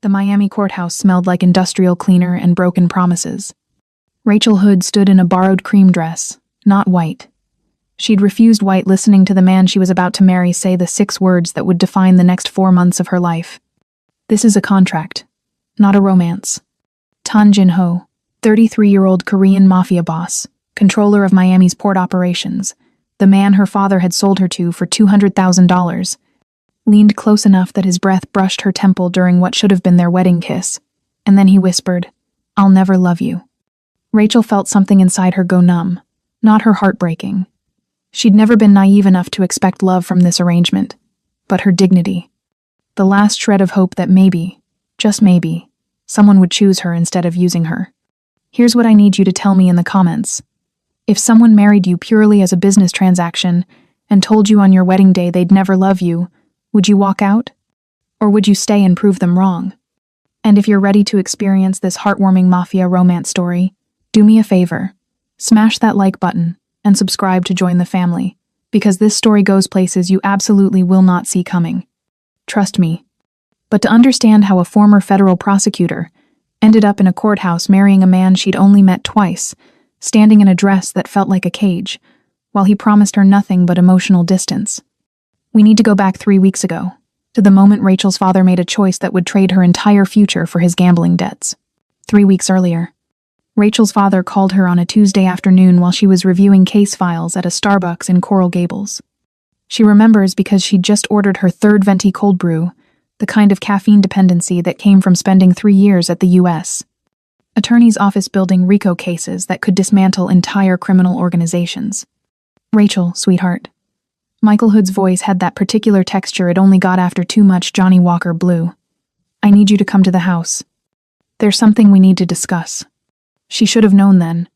The Miami courthouse smelled like industrial cleaner and broken promises. Rachel Hood stood in a borrowed cream dress, not white. She'd refused white, listening to the man she was about to marry say the 6 words that would define the next 4 months of her life. This is a contract, not a romance. Tan Jin-ho, 33-year-old Korean Mafia boss, controller of Miami's port operations, the man her father had sold her to for $200,000, leaned close enough that his breath brushed her temple during what should have been their wedding kiss, and then he whispered, "I'll never love you." Rachel felt something inside her go numb, not her heart breaking. She'd never been naive enough to expect love from this arrangement, but her dignity. The last shred of hope that maybe, just maybe, someone would choose her instead of using her. Here's what I need you to tell me in the comments. If someone married you purely as a business transaction and told you on your wedding day they'd never love you, would you walk out? Or would you stay and prove them wrong? And if you're ready to experience this heartwarming mafia romance story, do me a favor. Smash that like button and subscribe to join the family, because this story goes places you absolutely will not see coming. Trust me. But to understand how a former federal prosecutor ended up in a courthouse marrying a man she'd only met twice, standing in a dress that felt like a cage, while he promised her nothing but emotional distance. We need to go back 3 weeks ago, to the moment Rachel's father made a choice that would trade her entire future for his gambling debts. 3 weeks earlier, Rachel's father called her on a Tuesday afternoon while she was reviewing case files at a Starbucks in Coral Gables. She remembers because she'd just ordered her 3rd venti cold brew, the kind of caffeine dependency that came from spending 3 years at the U.S. Attorney's office building RICO cases that could dismantle entire criminal organizations. "Rachel, sweetheart." Michael Hood's voice had that particular texture it only got after too much Johnny Walker Blue. "I need you to come to the house. There's something we need to discuss." She should have known then,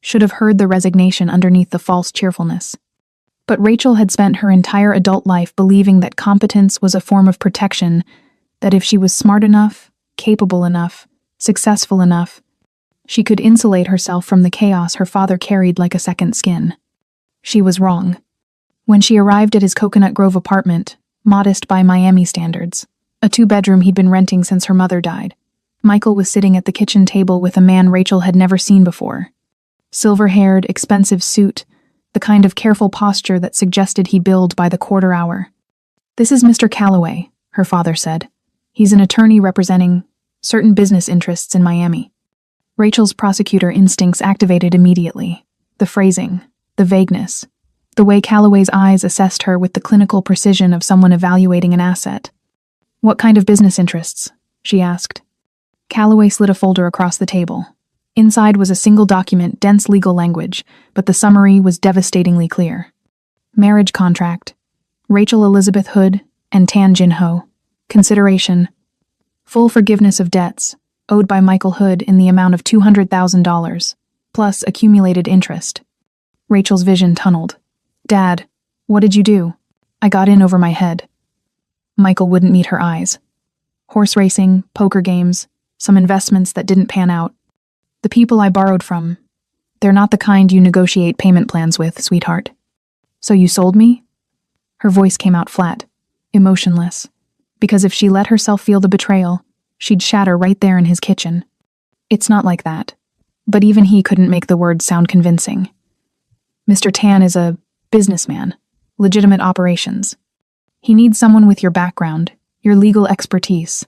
should have heard the resignation underneath the false cheerfulness. But Rachel had spent her entire adult life believing that competence was a form of protection, that if she was smart enough, capable enough, successful enough, she could insulate herself from the chaos her father carried like a second skin. She was wrong. When she arrived at his Coconut Grove apartment, modest by Miami standards, a 2-bedroom he'd been renting since her mother died, Michael was sitting at the kitchen table with a man Rachel had never seen before. Silver-haired, expensive suit, the kind of careful posture that suggested he billed by the quarter hour. "This is Mr. Calloway," her father said. "He's an attorney representing certain business interests in Miami." Rachel's prosecutor instincts activated immediately. The phrasing, the vagueness, the way Calloway's eyes assessed her with the clinical precision of someone evaluating an asset. "What kind of business interests?" she asked. Calloway slid a folder across the table. Inside was a single document, dense legal language, but the summary was devastatingly clear. Marriage contract. Rachel Elizabeth Hood and Tan Jin-ho. Consideration. Full forgiveness of debts, owed by Michael Hood in the amount of $200,000, plus accumulated interest. Rachel's vision tunneled. "Dad, what did you do?" "I got in over my head." Michael wouldn't meet her eyes. "Horse racing, poker games, some investments that didn't pan out. The people I borrowed from, they're not the kind you negotiate payment plans with, sweetheart." "So you sold me?" Her voice came out flat, emotionless, because if she let herself feel the betrayal, she'd shatter right there in his kitchen. "It's not like that." But even he couldn't make the words sound convincing. "Mr. Tan is a businessman, legitimate operations. He needs someone with your background, your legal expertise.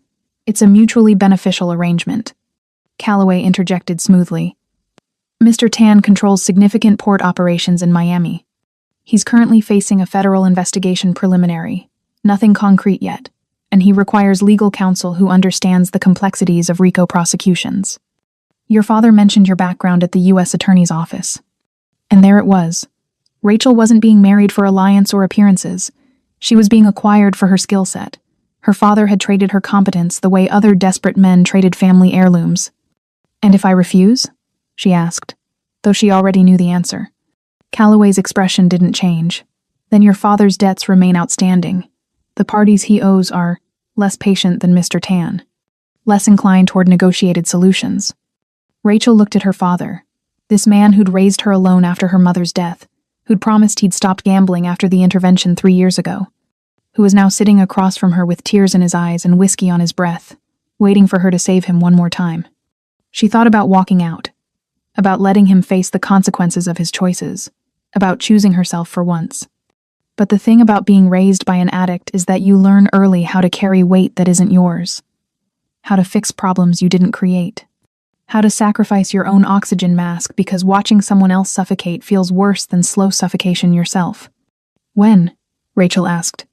It's a mutually beneficial arrangement." Calloway interjected smoothly. "Mr. Tan controls significant port operations in Miami. He's currently facing a federal investigation preliminary, nothing concrete yet, and he requires legal counsel who understands the complexities of RICO prosecutions. Your father mentioned your background at the U.S. Attorney's Office." And there it was. Rachel wasn't being married for alliance or appearances. She was being acquired for her skill set. Her father had traded her competence the way other desperate men traded family heirlooms. "And if I refuse?" she asked, though she already knew the answer. Calloway's expression didn't change. "Then your father's debts remain outstanding. The parties he owes are less patient than Mr. Tan, less inclined toward negotiated solutions." Rachel looked at her father, this man who'd raised her alone after her mother's death, who'd promised he'd stopped gambling after the intervention 3 years ago, who was now sitting across from her with tears in his eyes and whiskey on his breath, waiting for her to save him one more time. She thought about walking out, about letting him face the consequences of his choices, about choosing herself for once. But the thing about being raised by an addict is that you learn early how to carry weight that isn't yours, how to fix problems you didn't create, how to sacrifice your own oxygen mask because watching someone else suffocate feels worse than slow suffocation yourself. When? Rachel asked.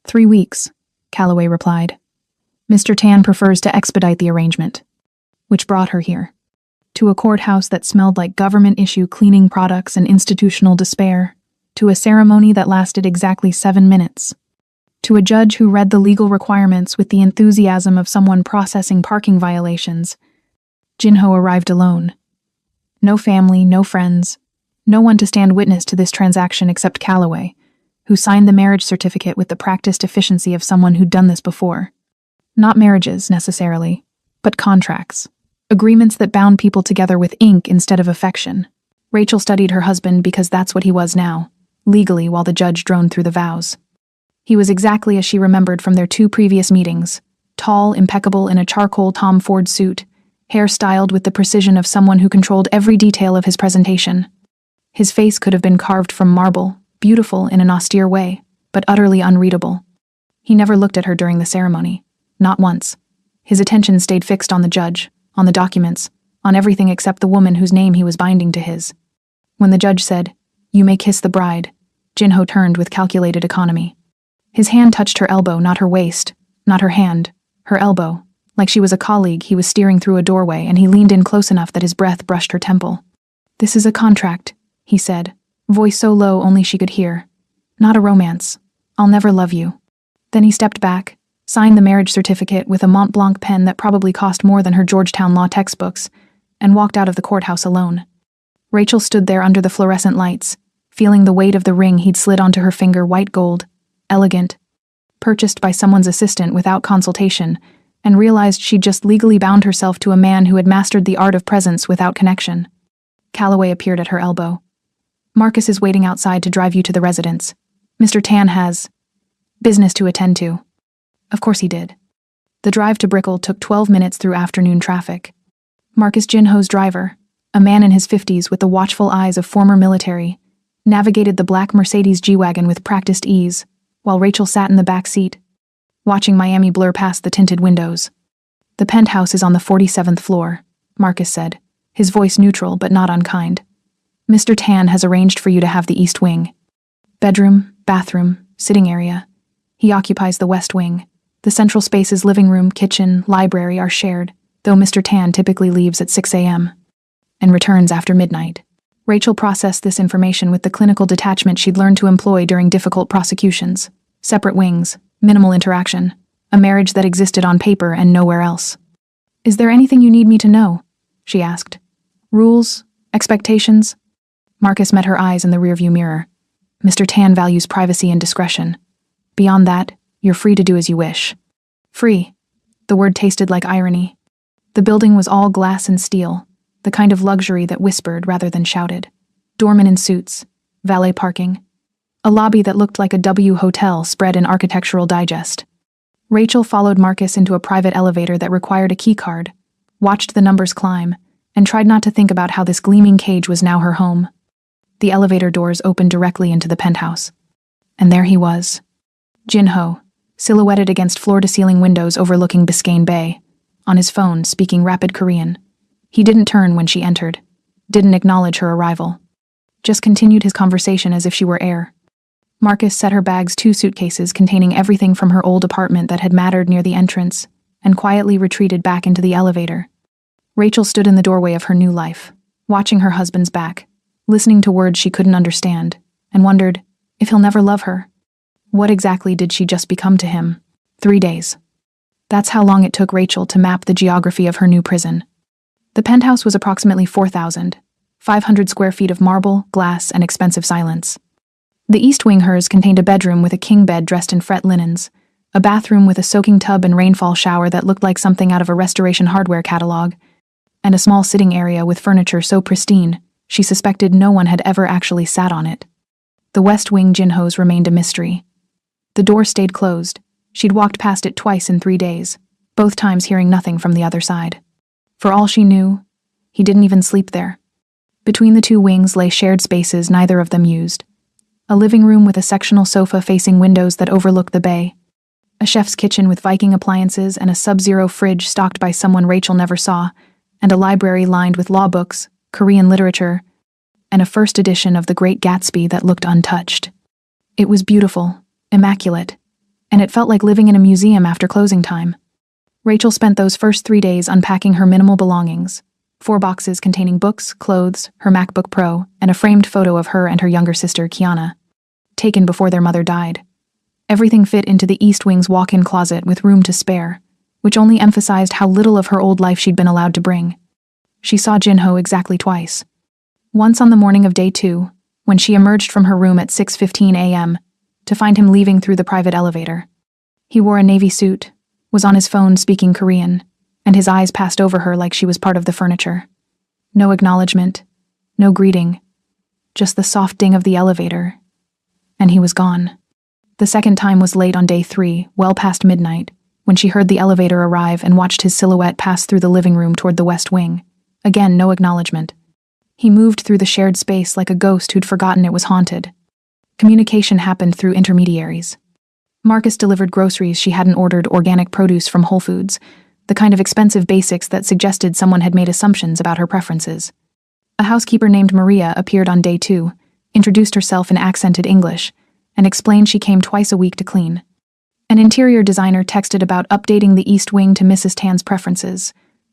3 weeks, Calloway replied. Mr. Tan prefers to expedite the arrangement, which brought her here. To a courthouse that smelled like government-issue cleaning products and institutional despair, to a ceremony that lasted exactly 7 minutes, to a judge who read the legal requirements with the enthusiasm of someone processing parking violations. Jinho arrived alone. No family, no friends, no one to stand witness to this transaction except Calloway, who signed the marriage certificate with the practiced efficiency of someone who'd done this before. Not marriages, necessarily, but contracts. Agreements that bound people together with ink instead of affection. Rachel studied her husband because that's what he was now, legally, while the judge droned through the vows. He was exactly as she remembered from their 2 previous meetings, tall, impeccable in a charcoal Tom Ford suit, hair styled with the precision of someone who controlled every detail of his presentation. His face could have been carved from marble, beautiful in an austere way, but utterly unreadable. He never looked at her during the ceremony, not once. His attention stayed fixed on the judge, on the documents, on everything except the woman whose name he was binding to his. When the judge said, "You may kiss the bride," Jinho turned with calculated economy. His hand touched her elbow, not her waist, not her hand, her elbow. Like she was a colleague, he was steering through a doorway, and he leaned in close enough that his breath brushed her temple. "This is a contract," he said, voice so low only she could hear. "Not a romance. I'll never love you." Then he stepped back, signed the marriage certificate with a Mont Blanc pen that probably cost more than her Georgetown law textbooks, and walked out of the courthouse alone. Rachel stood there under the fluorescent lights, feeling the weight of the ring he'd slid onto her finger, white gold, elegant, purchased by someone's assistant without consultation, and realized she'd just legally bound herself to a man who had mastered the art of presence without connection. Calloway appeared at her elbow. "Marcus is waiting outside to drive you to the residence. Mr. Tan has business to attend to." Of course he did. The drive to Brickell took 12 minutes through afternoon traffic. Marcus, Jinho's driver, a man in his 50s with the watchful eyes of former military, navigated the black Mercedes G-Wagon with practiced ease, while Rachel sat in the back seat, watching Miami blur past the tinted windows. "The penthouse is on the 47th floor," Marcus said, his voice neutral but not unkind. "Mr. Tan has arranged for you to have the east wing. Bedroom, bathroom, sitting area. He occupies the west wing. The central spaces, living room, kitchen, library, are shared, though Mr. Tan typically leaves at 6 a.m. and returns after midnight." Rachel processed this information with the clinical detachment she'd learned to employ during difficult prosecutions. Separate wings, minimal interaction, a marriage that existed on paper and nowhere else. "Is there anything you need me to know?" she asked. "Rules? Expectations?" Marcus met her eyes in the rearview mirror. "Mr. Tan values privacy and discretion. Beyond that, you're free to do as you wish." Free. The word tasted like irony. The building was all glass and steel, the kind of luxury that whispered rather than shouted. Doormen in suits, valet parking, a lobby that looked like a W hotel spread in Architectural Digest. Rachel followed Marcus into a private elevator that required a keycard, watched the numbers climb, and tried not to think about how this gleaming cage was now her home. The elevator doors opened directly into the penthouse. And there he was. Jinho, silhouetted against floor-to-ceiling windows overlooking Biscayne Bay, on his phone speaking rapid Korean. He didn't turn when she entered, didn't acknowledge her arrival, just continued his conversation as if she were air. Marcus set her bags 2 suitcases containing everything from her old apartment that had mattered near the entrance, and quietly retreated back into the elevator. Rachel stood in the doorway of her new life, watching her husband's back, listening to words she couldn't understand, and wondered if he'll never love her. What exactly did she just become to him? 3 days. That's how long it took Rachel to map the geography of her new prison. The penthouse was approximately 4,500 square feet of marble, glass, and expensive silence. The east wing hers contained a bedroom with a king bed dressed in fret linens, a bathroom with a soaking tub and rainfall shower that looked like something out of a Restoration Hardware catalog, and a small sitting area with furniture so pristine she suspected no one had ever actually sat on it. The west wing Jinho's remained a mystery. The door stayed closed. She'd walked past it twice in 3 days, both times hearing nothing from the other side. For all she knew, he didn't even sleep there. Between the two wings lay shared spaces neither of them used. A living room with a sectional sofa facing windows that overlooked the bay. A chef's kitchen with Viking appliances and a sub-zero fridge stocked by someone Rachel never saw, and a library lined with law books, Korean literature, and a first edition of The Great Gatsby that looked untouched. It was beautiful, immaculate, and it felt like living in a museum after closing time. Rachel spent those first 3 days unpacking her minimal belongings. 4 boxes containing books, clothes, her MacBook Pro, and a framed photo of her and her younger sister, Kiana, taken before their mother died. Everything fit into the East Wing's walk-in closet with room to spare, which only emphasized how little of her old life she'd been allowed to bring. She saw Jinho exactly twice. Once on the morning of day 2, when she emerged from her room at 6:15 a.m., to find him leaving through the private elevator. He wore a navy suit, was on his phone speaking Korean, and his eyes passed over her like she was part of the furniture. No acknowledgement, no greeting, just the soft ding of the elevator, and he was gone. The second time was late on day 3, well past midnight, when she heard the elevator arrive and watched his silhouette pass through the living room toward the west wing. Again, no acknowledgement. He moved through the shared space like a ghost who'd forgotten it was haunted. Communication happened through intermediaries. Marcus delivered groceries she hadn't ordered, organic produce from Whole Foods, the kind of expensive basics that suggested someone had made assumptions about her preferences. A housekeeper named Maria appeared on day 2, introduced herself in accented English, and explained she came twice a week to clean. An interior designer texted about updating the East Wing to Mrs. Tan's preferences,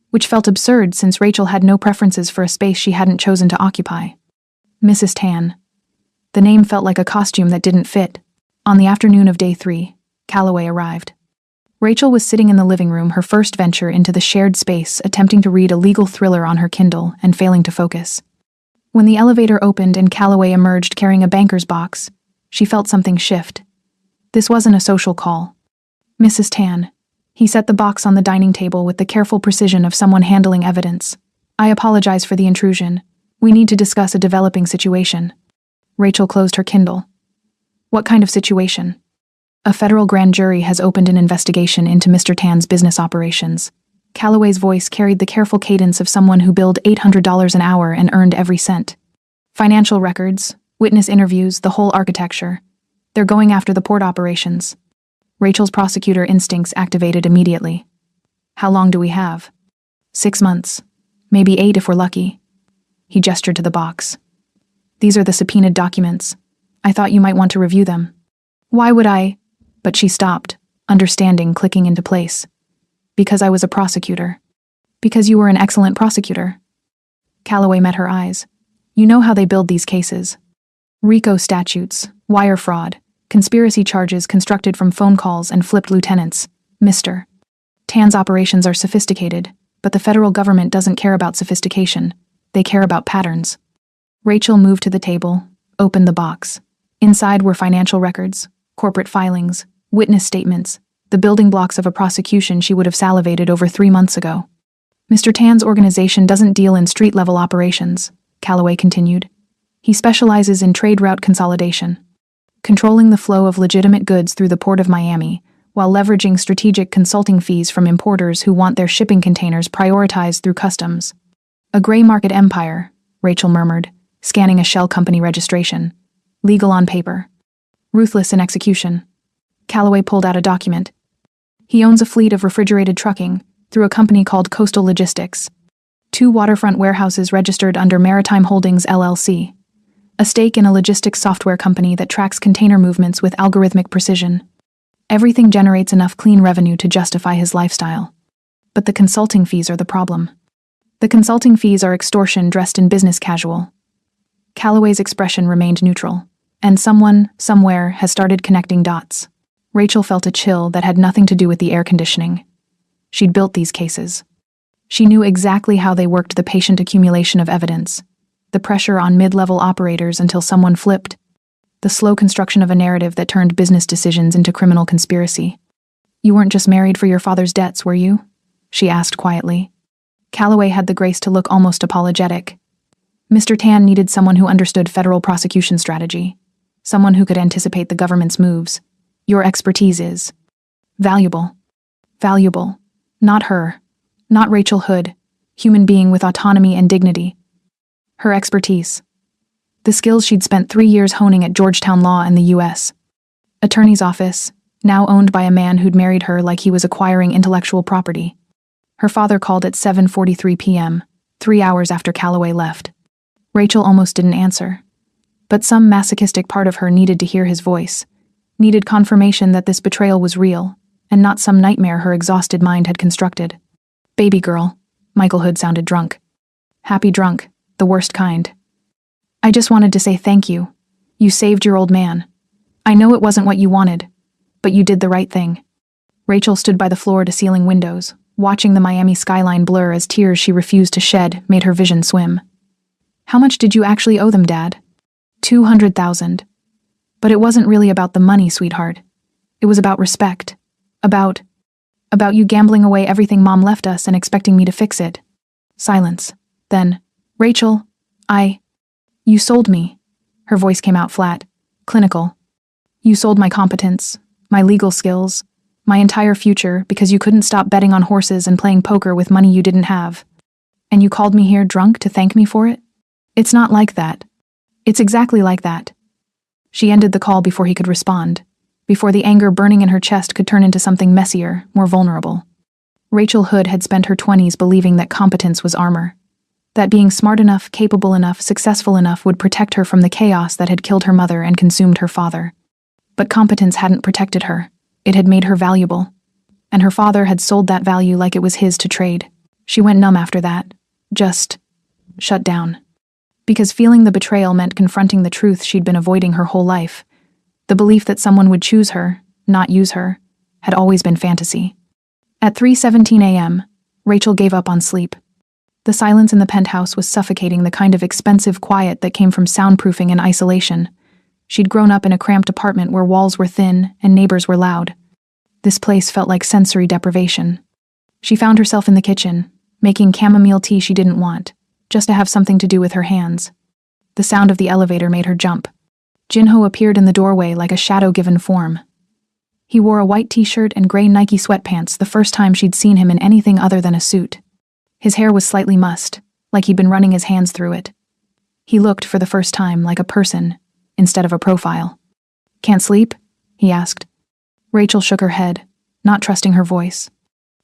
which felt absurd since Rachel had no preferences for a space she hadn't chosen to occupy. Mrs. Tan. The name felt like a costume that didn't fit. On the afternoon of day 3, Calloway arrived. Rachel was sitting in the living room, her first venture into the shared space, attempting to read a legal thriller on her Kindle and failing to focus. When the elevator opened and Calloway emerged carrying a banker's box, she felt something shift. This wasn't a social call. Mrs. Tan. He set the box on the dining table with the careful precision of someone handling evidence. I apologize for the intrusion. We need to discuss a developing situation. Rachel closed her Kindle. What kind of situation? A federal grand jury has opened an investigation into Mr. Tan's business operations. Calloway's voice carried the careful cadence of someone who billed $800 an hour and earned every cent. Financial records, witness interviews, the whole architecture. They're going after the port operations. Rachel's prosecutor instincts activated immediately. How long do we have? 6 months. Maybe 8 if we're lucky. He gestured to the box. These are the subpoenaed documents. I thought you might want to review them. Why would I? But she stopped, understanding clicking into place. Because I was a prosecutor. Because you were an excellent prosecutor. Calloway met her eyes. You know how they build these cases. RICO statutes, wire fraud, conspiracy charges constructed from phone calls and flipped lieutenants. Mr. Tan's operations are sophisticated, but the federal government doesn't care about sophistication. They care about patterns. Rachel moved to the table, opened the box. Inside were financial records, corporate filings, witness statements, the building blocks of a prosecution she would have salivated over 3 months ago. Mr. Tan's organization doesn't deal in street-level operations, Calloway continued. He specializes in trade route consolidation, controlling the flow of legitimate goods through the Port of Miami, while leveraging strategic consulting fees from importers who want their shipping containers prioritized through customs. A gray market empire, Rachel murmured, scanning a shell company registration. Legal on paper. Ruthless in execution. Calloway pulled out a document. He owns a fleet of refrigerated trucking through a company called Coastal Logistics. 2 waterfront warehouses registered under Maritime Holdings LLC. A stake in a logistics software company that tracks container movements with algorithmic precision. Everything generates enough clean revenue to justify his lifestyle. But the consulting fees are the problem. The consulting fees are extortion dressed in business casual. Calloway's expression remained neutral, and someone, somewhere, has started connecting dots. Rachel felt a chill that had nothing to do with the air conditioning. She'd built these cases. She knew exactly how they worked, the patient accumulation of evidence, the pressure on mid-level operators until someone flipped, the slow construction of a narrative that turned business decisions into criminal conspiracy. You weren't just married for your father's debts, were you? She asked quietly. Calloway had the grace to look almost apologetic. Mr. Tan needed someone who understood federal prosecution strategy, someone who could anticipate the government's moves. Your expertise is valuable. Valuable. Not her. Not Rachel Hood, human being with autonomy and dignity. Her expertise. The skills she'd spent 3 years honing at Georgetown Law in the U.S. Attorney's office, now owned by a man who'd married her like he was acquiring intellectual property. Her father called at 7:43 p.m., 3 hours after Calloway left. Rachel almost didn't answer. But some masochistic part of her needed to hear his voice, needed confirmation that this betrayal was real, and not some nightmare her exhausted mind had constructed. Baby girl, Michael Hood sounded drunk. Happy drunk, the worst kind. I just wanted to say thank you. You saved your old man. I know it wasn't what you wanted, but you did the right thing. Rachel stood by the floor-to-ceiling windows, watching the Miami skyline blur as tears she refused to shed made her vision swim. How much did you actually owe them, Dad? $200,000. But it wasn't really about the money, sweetheart. It was about respect. About you gambling away everything Mom left us and expecting me to fix it. Silence. Then, Rachel, you sold me. Her voice came out flat, clinical. You sold my competence, my legal skills, my entire future because you couldn't stop betting on horses and playing poker with money you didn't have. And you called me here drunk to thank me for it? It's not like that. It's exactly like that. She ended the call before he could respond, before the anger burning in her chest could turn into something messier, more vulnerable. Rachel Hood had spent her 20s believing that competence was armor, that being smart enough, capable enough, successful enough would protect her from the chaos that had killed her mother and consumed her father. But competence hadn't protected her. It had made her valuable. And her father had sold that value like it was his to trade. She went numb after that. Just shut down. Because feeling the betrayal meant confronting the truth she'd been avoiding her whole life. The belief that someone would choose her, not use her, had always been fantasy. At 3:17 a.m., Rachel gave up on sleep. The silence in the penthouse was suffocating, the kind of expensive quiet that came from soundproofing and isolation. She'd grown up in a cramped apartment where walls were thin and neighbors were loud. This place felt like sensory deprivation. She found herself in the kitchen, making chamomile tea she didn't want, just to have something to do with her hands. The sound of the elevator made her jump. Jinho appeared in the doorway like a shadow-given form. He wore a white t-shirt and gray Nike sweatpants, the first time she'd seen him in anything other than a suit. His hair was slightly mussed, like he'd been running his hands through it. He looked, for the first time, like a person, instead of a profile. "Can't sleep?" he asked. Rachel shook her head, not trusting her voice.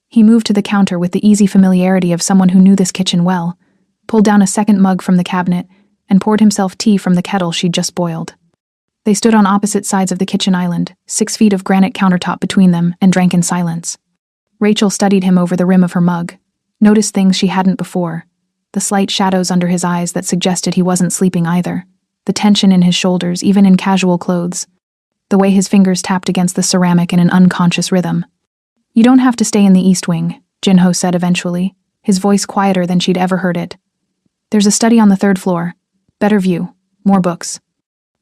He moved to the counter with the easy familiarity of someone who knew this kitchen well, pulled down a second mug from the cabinet, and poured himself tea from the kettle she'd just boiled. They stood on opposite sides of the kitchen island, 6 feet of granite countertop between them, and drank in silence. Rachel studied him over the rim of her mug, noticed things she hadn't before, the slight shadows under his eyes that suggested he wasn't sleeping either, the tension in his shoulders, even in casual clothes, the way his fingers tapped against the ceramic in an unconscious rhythm. "You don't have to stay in the East Wing," Jinho said eventually, his voice quieter than she'd ever heard it. "There's a study on the 3rd floor. Better view. More books."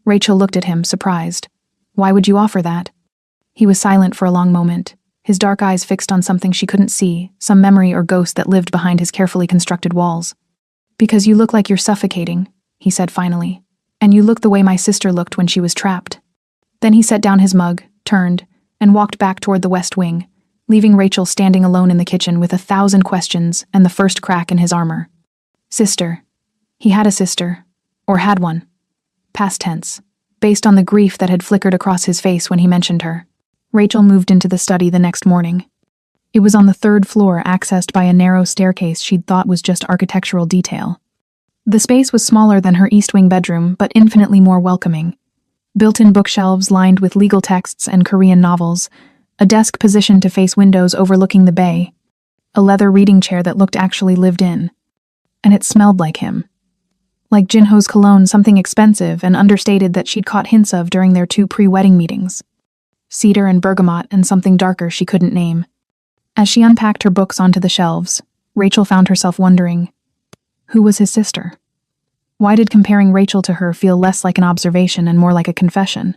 Rachel looked at him, surprised. "Why would you offer that?" He was silent for a long moment, his dark eyes fixed on something she couldn't see, some memory or ghost that lived behind his carefully constructed walls. "Because you look like you're suffocating," he said finally. "And you look the way my sister looked when she was trapped." Then he set down his mug, turned, and walked back toward the West Wing, leaving Rachel standing alone in the kitchen with 1,000 questions and the first crack in his armor. Sister. He had a sister. Or had one. Past tense, based on the grief that had flickered across his face when he mentioned her. Rachel moved into the study the next morning. It was on the 3rd floor, accessed by a narrow staircase she'd thought was just architectural detail. The space was smaller than her East Wing bedroom, but infinitely more welcoming. Built-in bookshelves lined with legal texts and Korean novels, a desk positioned to face windows overlooking the bay, a leather reading chair that looked actually lived in. And it smelled like him. Like Jinho's cologne, something expensive and understated that she'd caught hints of during their 2 pre-wedding meetings. Cedar and bergamot and something darker she couldn't name. As she unpacked her books onto the shelves, Rachel found herself wondering, who was his sister? Why did comparing Rachel to her feel less like an observation and more like a confession?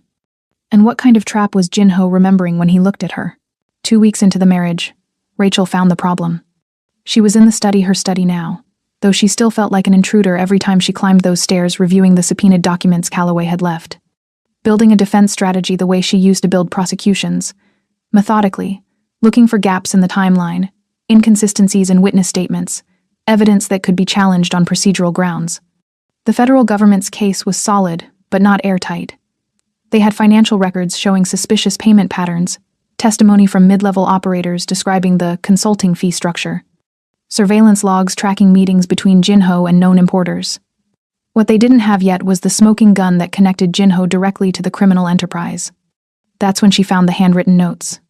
And what kind of trap was Jinho remembering when he looked at her? 2 weeks into the marriage, Rachel found the problem. She was in the study, her study now, though she still felt like an intruder every time she climbed those stairs reviewing the subpoenaed documents Calloway had left. Building a defense strategy the way she used to build prosecutions, methodically, looking for gaps in the timeline, inconsistencies in witness statements, evidence that could be challenged on procedural grounds. The federal government's case was solid, but not airtight. They had financial records showing suspicious payment patterns, testimony from mid-level operators describing the consulting fee structure, surveillance logs tracking meetings between Jinho and known importers. What they didn't have yet was the smoking gun that connected Jinho directly to the criminal enterprise. That's when she found the handwritten notes.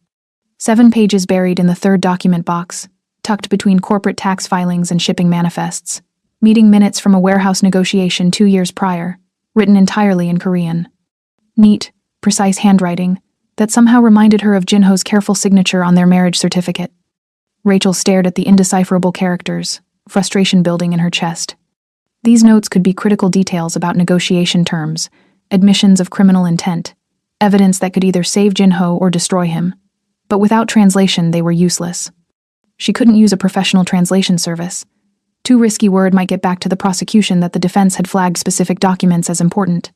7 pages buried in the third document box, tucked between corporate tax filings and shipping manifests. Meeting minutes from a warehouse negotiation 2 years prior, written entirely in Korean. Neat, precise handwriting that somehow reminded her of Jinho's careful signature on their marriage certificate. Rachel stared at the indecipherable characters, frustration building in her chest. These notes could be critical details about negotiation terms, admissions of criminal intent, evidence that could either save Jinho or destroy him. But without translation, they were useless. She couldn't use a professional translation service. Too risky word might get back to the prosecution that the defense had flagged specific documents as important.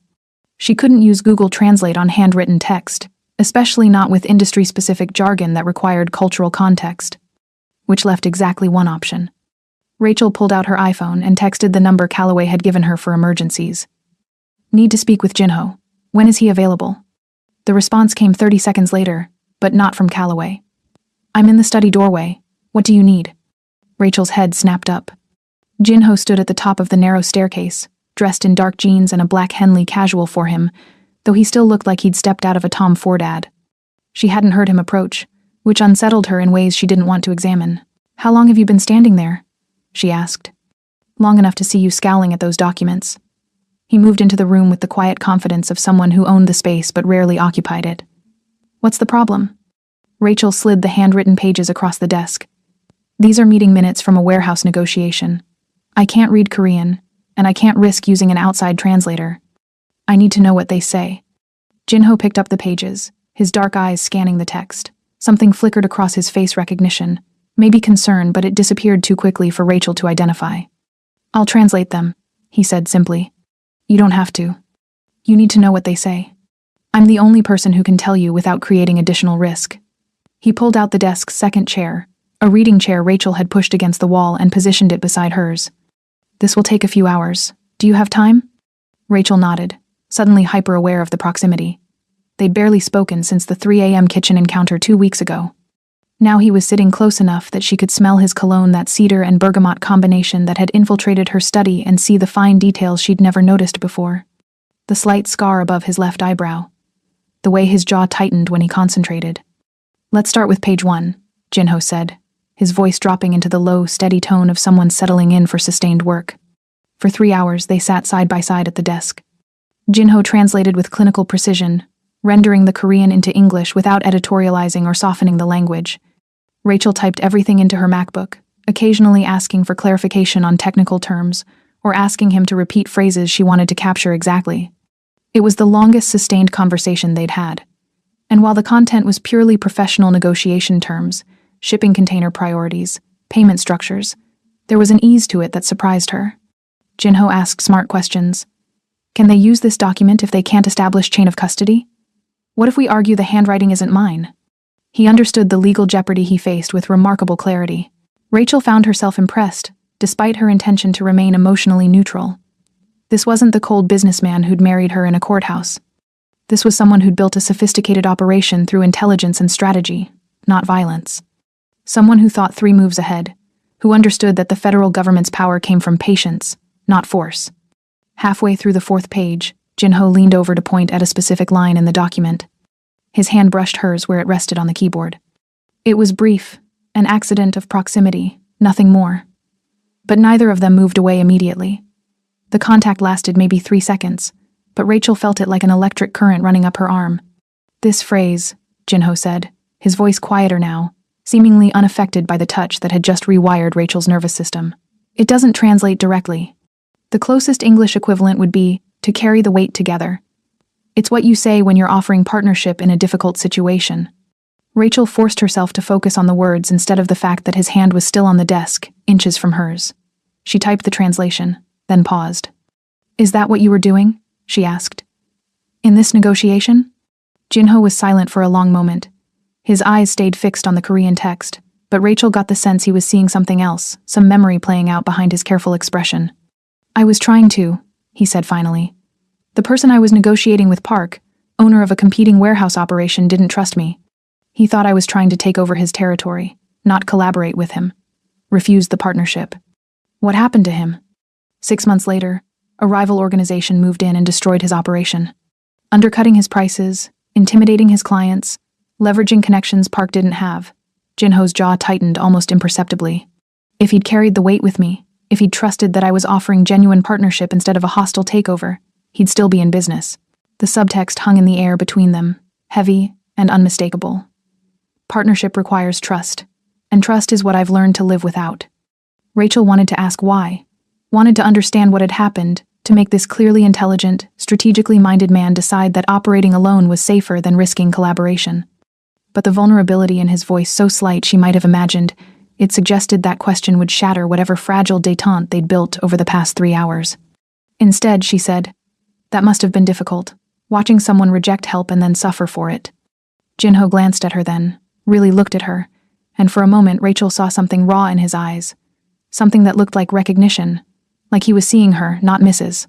She couldn't use Google Translate on handwritten text, especially not with industry-specific jargon that required cultural context. Which left exactly one option. Rachel pulled out her iPhone and texted the number Calloway had given her for emergencies. Need to speak with Jinho. When is he available? The response came 30 seconds later, but not from Calloway. I'm in the study doorway. What do you need? Rachel's head snapped up. Jinho stood at the top of the narrow staircase, dressed in dark jeans and a black Henley casual for him, though he still looked like he'd stepped out of a Tom Ford ad. She hadn't heard him approach, which unsettled her in ways she didn't want to examine. How long have you been standing there? She asked. Long enough to see you scowling at those documents. He moved into the room with the quiet confidence of someone who owned the space but rarely occupied it. What's the problem? Rachel slid the handwritten pages across the desk. These are meeting minutes from a warehouse negotiation. I can't read Korean, and I can't risk using an outside translator. I need to know what they say. Jinho picked up the pages, his dark eyes scanning the text. Something flickered across his face recognition. Maybe concern, but it disappeared too quickly for Rachel to identify. I'll translate them, he said simply. You don't have to. You need to know what they say. I'm the only person who can tell you without creating additional risk. He pulled out the desk's second chair, a reading chair Rachel had pushed against the wall, and positioned it beside hers. This will take a few hours. Do you have time? Rachel nodded, suddenly hyper-aware of the proximity. They'd barely spoken since the 3 a.m. kitchen encounter 2 weeks ago. Now he was sitting close enough that she could smell his cologne, that cedar and bergamot combination that had infiltrated her study, and see the fine details she'd never noticed before. The slight scar above his left eyebrow. The way his jaw tightened when he concentrated. Let's start with page 1, Jinho said, his voice dropping into the low, steady tone of someone settling in for sustained work. For 3 hours, they sat side by side at the desk. Jinho translated with clinical precision, rendering the Korean into English without editorializing or softening the language. Rachel typed everything into her MacBook, occasionally asking for clarification on technical terms, or asking him to repeat phrases she wanted to capture exactly. It was the longest sustained conversation they'd had. And while the content was purely professional negotiation terms, shipping container priorities, payment structures, there was an ease to it that surprised her. Jinho asked smart questions. Can they use this document if they can't establish chain of custody? What if we argue the handwriting isn't mine? He understood the legal jeopardy he faced with remarkable clarity. Rachel found herself impressed, despite her intention to remain emotionally neutral. This wasn't the cold businessman who'd married her in a courthouse. This was someone who'd built a sophisticated operation through intelligence and strategy, not violence. Someone who thought 3 moves ahead, who understood that the federal government's power came from patience, not force. Halfway through the 4th page, Jinho leaned over to point at a specific line in the document. His hand brushed hers where it rested on the keyboard. It was brief, an accident of proximity, nothing more. But neither of them moved away immediately. The contact lasted maybe 3 seconds, but Rachel felt it like an electric current running up her arm. This phrase, Jinho said, his voice quieter now, seemingly unaffected by the touch that had just rewired Rachel's nervous system. It doesn't translate directly. The closest English equivalent would be, to carry the weight together. It's what you say when you're offering partnership in a difficult situation. Rachel forced herself to focus on the words instead of the fact that his hand was still on the desk, inches from hers. She typed the translation, then paused. Is that what you were doing? She asked. In this negotiation? Jinho was silent for a long moment. His eyes stayed fixed on the Korean text, but Rachel got the sense he was seeing something else, some memory playing out behind his careful expression. "I was trying to," he said finally. "The person I was negotiating with, Park, owner of a competing warehouse operation, didn't trust me. He thought I was trying to take over his territory, not collaborate with him. Refused the partnership." "What happened to him?" 6 months later, a rival organization moved in and destroyed his operation. Undercutting his prices, intimidating his clients, leveraging connections Park didn't have. Jinho's jaw tightened almost imperceptibly. If he'd carried the weight with me, if he'd trusted that I was offering genuine partnership instead of a hostile takeover, he'd still be in business. The subtext hung in the air between them, heavy and unmistakable. Partnership requires trust, and trust is what I've learned to live without. Rachel wanted to ask why, wanted to understand what had happened, to make this clearly intelligent, strategically minded man decide that operating alone was safer than risking collaboration. But the vulnerability in his voice, so slight she might have imagined, it suggested that question would shatter whatever fragile détente they'd built over the past 3 hours. Instead, she said, "That must have been difficult, watching someone reject help and then suffer for it." Jinho glanced at her then, really looked at her, and for a moment Rachel saw something raw in his eyes, something that looked like recognition, like he was seeing her, not Mrs.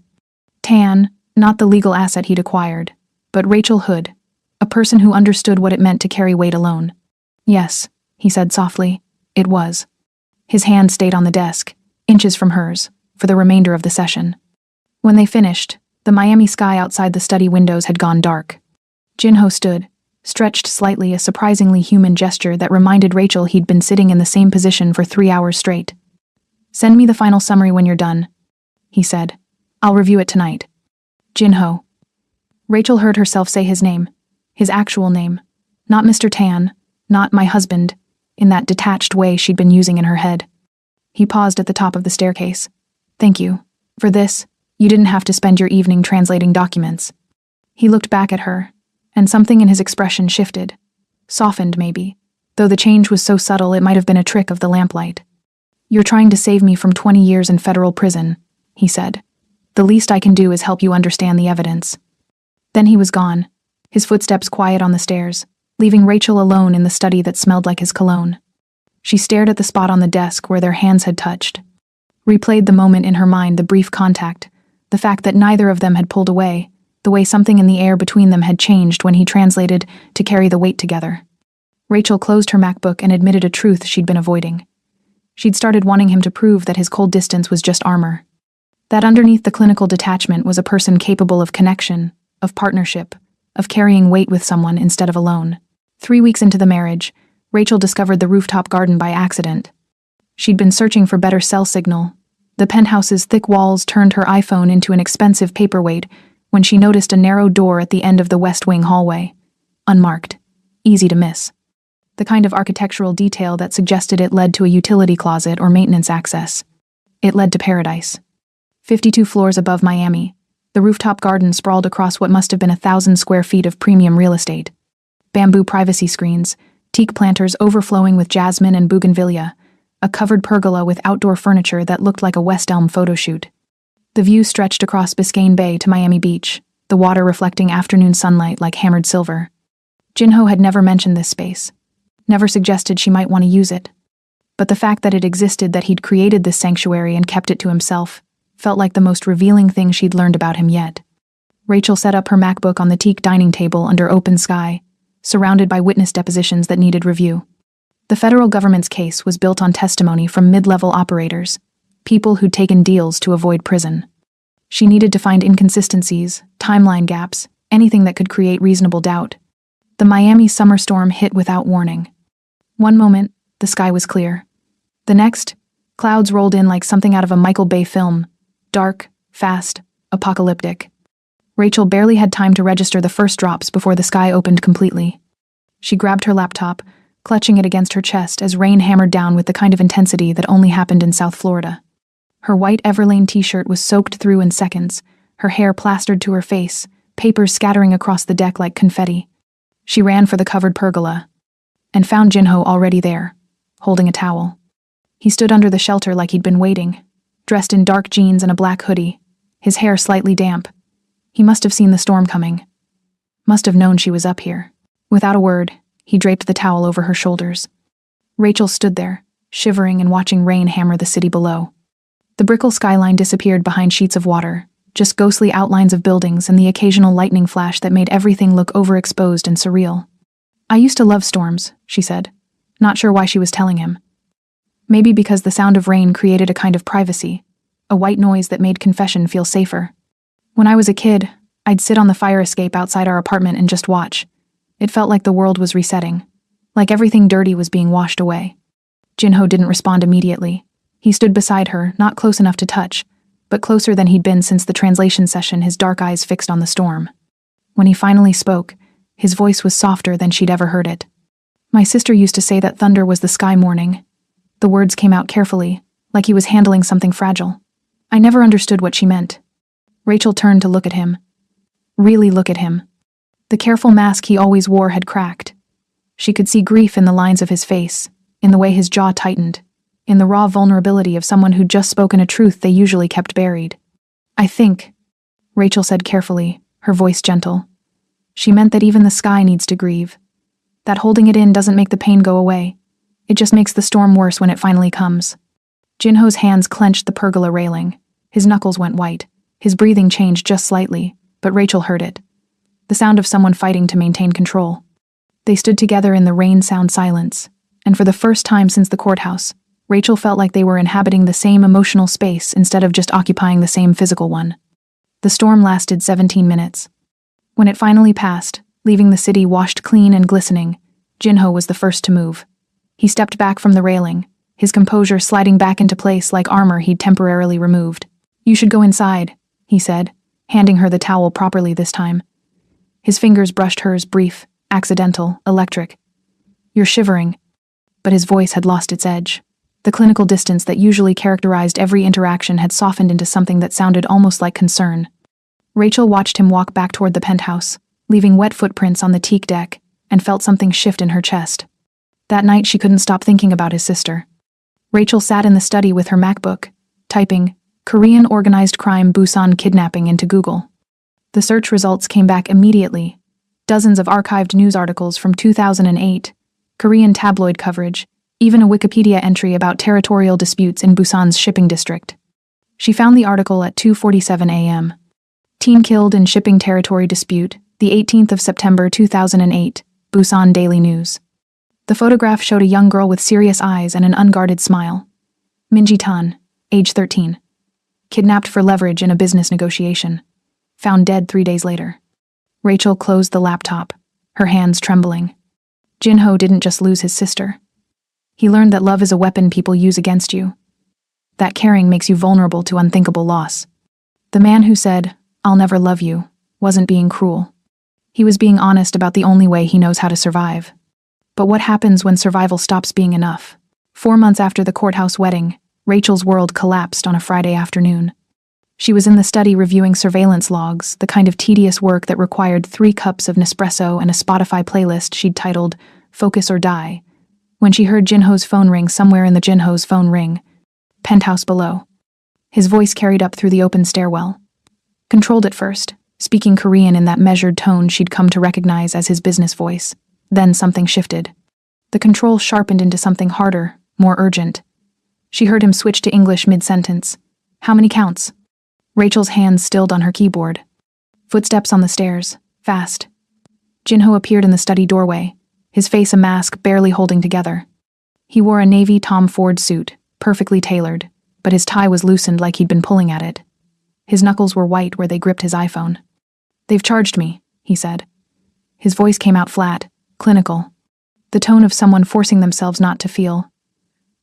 Tan, not the legal asset he'd acquired, but Rachel Hood, a person who understood what it meant to carry weight alone. "Yes," he said softly, "it was." His hand stayed on the desk, inches from hers, for the remainder of the session. When they finished, the Miami sky outside the study windows had gone dark. Jinho stood, stretched slightly, a surprisingly human gesture that reminded Rachel he'd been sitting in the same position for 3 hours straight. "Send me the final summary when you're done," he said. "I'll review it tonight." Jinho. Rachel heard herself say his name, his actual name, not Mr. Tan, not "my husband," in that detached way she'd been using in her head. He paused at the top of the staircase. "Thank you. For this, you didn't have to spend your evening translating documents." He looked back at her, and something in his expression shifted, softened maybe, though the change was so subtle it might have been a trick of the lamplight. "You're trying to save me from 20 years in federal prison," he said. "The least I can do is help you understand the evidence." Then he was gone, his footsteps quiet on the stairs, leaving Rachel alone in the study that smelled like his cologne. She stared at the spot on the desk where their hands had touched, replayed the moment in her mind, the brief contact, the fact that neither of them had pulled away, the way something in the air between them had changed when he translated to carry the weight together. Rachel closed her MacBook and admitted a truth she'd been avoiding. She'd started wanting him to prove that his cold distance was just armor. That underneath the clinical detachment was a person capable of connection, of partnership, of carrying weight with someone instead of alone. 3 weeks into the marriage, Rachel discovered the rooftop garden by accident. She'd been searching for better cell signal. The penthouse's thick walls turned her iPhone into an expensive paperweight when she noticed a narrow door at the end of the West Wing hallway. Unmarked. Easy to miss. The kind of architectural detail that suggested it led to a utility closet or maintenance access. It led to paradise. 52 floors above Miami, the rooftop garden sprawled across what must have been 1,000 square feet of premium real estate. Bamboo privacy screens, teak planters overflowing with jasmine and bougainvillea, a covered pergola with outdoor furniture that looked like a West Elm photo shoot. The view stretched across Biscayne Bay to Miami Beach, the water reflecting afternoon sunlight like hammered silver. Jinho had never mentioned this space, never suggested she might want to use it. But the fact that it existed, that he'd created this sanctuary and kept it to himself, felt like the most revealing thing she'd learned about him yet. Rachel set up her MacBook on the teak dining table under open sky, surrounded by witness depositions that needed review. The federal government's case was built on testimony from mid-level operators, people who'd taken deals to avoid prison. She needed to find inconsistencies, timeline gaps, anything that could create reasonable doubt. The Miami summer storm hit without warning. One moment, the sky was clear. The next, clouds rolled in like something out of a Michael Bay film, dark, fast, apocalyptic. Rachel barely had time to register the first drops before the sky opened completely. She grabbed her laptop, clutching it against her chest as rain hammered down with the kind of intensity that only happened in South Florida. Her white Everlane t-shirt was soaked through in seconds, her hair plastered to her face, papers scattering across the deck like confetti. She ran for the covered pergola, and found Jinho already there, holding a towel. He stood under the shelter like he'd been waiting, dressed in dark jeans and a black hoodie, his hair slightly damp. He must have seen the storm coming. Must have known she was up here. Without a word, he draped the towel over her shoulders. Rachel stood there, shivering and watching rain hammer the city below. The Brickell skyline disappeared behind sheets of water, just ghostly outlines of buildings and the occasional lightning flash that made everything look overexposed and surreal. "I used to love storms," she said, not sure why she was telling him. Maybe because the sound of rain created a kind of privacy, a white noise that made confession feel safer. "When I was a kid, I'd sit on the fire escape outside our apartment and just watch. It felt like the world was resetting, like everything dirty was being washed away." Jinho didn't respond immediately. He stood beside her, not close enough to touch, but closer than he'd been since the translation session, his dark eyes fixed on the storm. When he finally spoke, his voice was softer than she'd ever heard it. "My sister used to say that thunder was the sky mourning." The words came out carefully, like he was handling something fragile. "I never understood what she meant." Rachel turned to look at him. Really look at him. The careful mask he always wore had cracked. She could see grief in the lines of his face, in the way his jaw tightened, in the raw vulnerability of someone who'd just spoken a truth they usually kept buried. "I think," Rachel said carefully, her voice gentle. "She meant that even the sky needs to grieve. That holding it in doesn't make the pain go away. It just makes the storm worse when it finally comes." Jinho's hands clenched the pergola railing. His knuckles went white. His breathing changed just slightly, but Rachel heard it. The sound of someone fighting to maintain control. They stood together in the rain-sound silence, and for the first time since the courthouse, Rachel felt like they were inhabiting the same emotional space instead of just occupying the same physical one. The storm lasted 17 minutes. When it finally passed, leaving the city washed clean and glistening, Jinho was the first to move. He stepped back from the railing, his composure sliding back into place like armor he'd temporarily removed. "You should go inside," he said, handing her the towel properly this time. His fingers brushed hers, brief, accidental, electric. "You're shivering." But his voice had lost its edge. The clinical distance that usually characterized every interaction had softened into something that sounded almost like concern. Rachel watched him walk back toward the penthouse, leaving wet footprints on the teak deck, and felt something shift in her chest. That night she couldn't stop thinking about his sister. Rachel sat in the study with her MacBook, typing "Korean organized crime Busan kidnapping" into Google. The search results came back immediately. Dozens of archived news articles from 2008, Korean tabloid coverage, even a Wikipedia entry about territorial disputes in Busan's shipping district. She found the article at 2:47 a.m. Teen killed in shipping territory dispute, the 18th of September 2008, Busan Daily News. The photograph showed a young girl with serious eyes and an unguarded smile. Minji Tan, age 13. Kidnapped for leverage in a business negotiation. Found dead 3 days later. Rachel closed the laptop, her hands trembling. Jinho didn't just lose his sister. He learned that love is a weapon people use against you. That caring makes you vulnerable to unthinkable loss. The man who said, "I'll never love you," wasn't being cruel. He was being honest about the only way he knows how to survive. But what happens when survival stops being enough? 4 months after the courthouse wedding, Rachel's world collapsed on a Friday afternoon. She was in the study reviewing surveillance logs, the kind of tedious work that required 3 cups of Nespresso and a Spotify playlist she'd titled "Focus or Die," when she heard Jinho's phone ring somewhere in the Jinho's phone ring. Penthouse below. His voice carried up through the open stairwell. Controlled at first, speaking Korean in that measured tone she'd come to recognize as his business voice. Then something shifted. The control sharpened into something harder, more urgent. She heard him switch to English mid-sentence. "How many counts?" Rachel's hands stilled on her keyboard. Footsteps on the stairs, fast. Jinho appeared in the study doorway, his face a mask barely holding together. He wore a navy Tom Ford suit, perfectly tailored, but his tie was loosened like he'd been pulling at it. His knuckles were white where they gripped his iPhone. "They've charged me," he said. His voice came out flat, clinical. The tone of someone forcing themselves not to feel.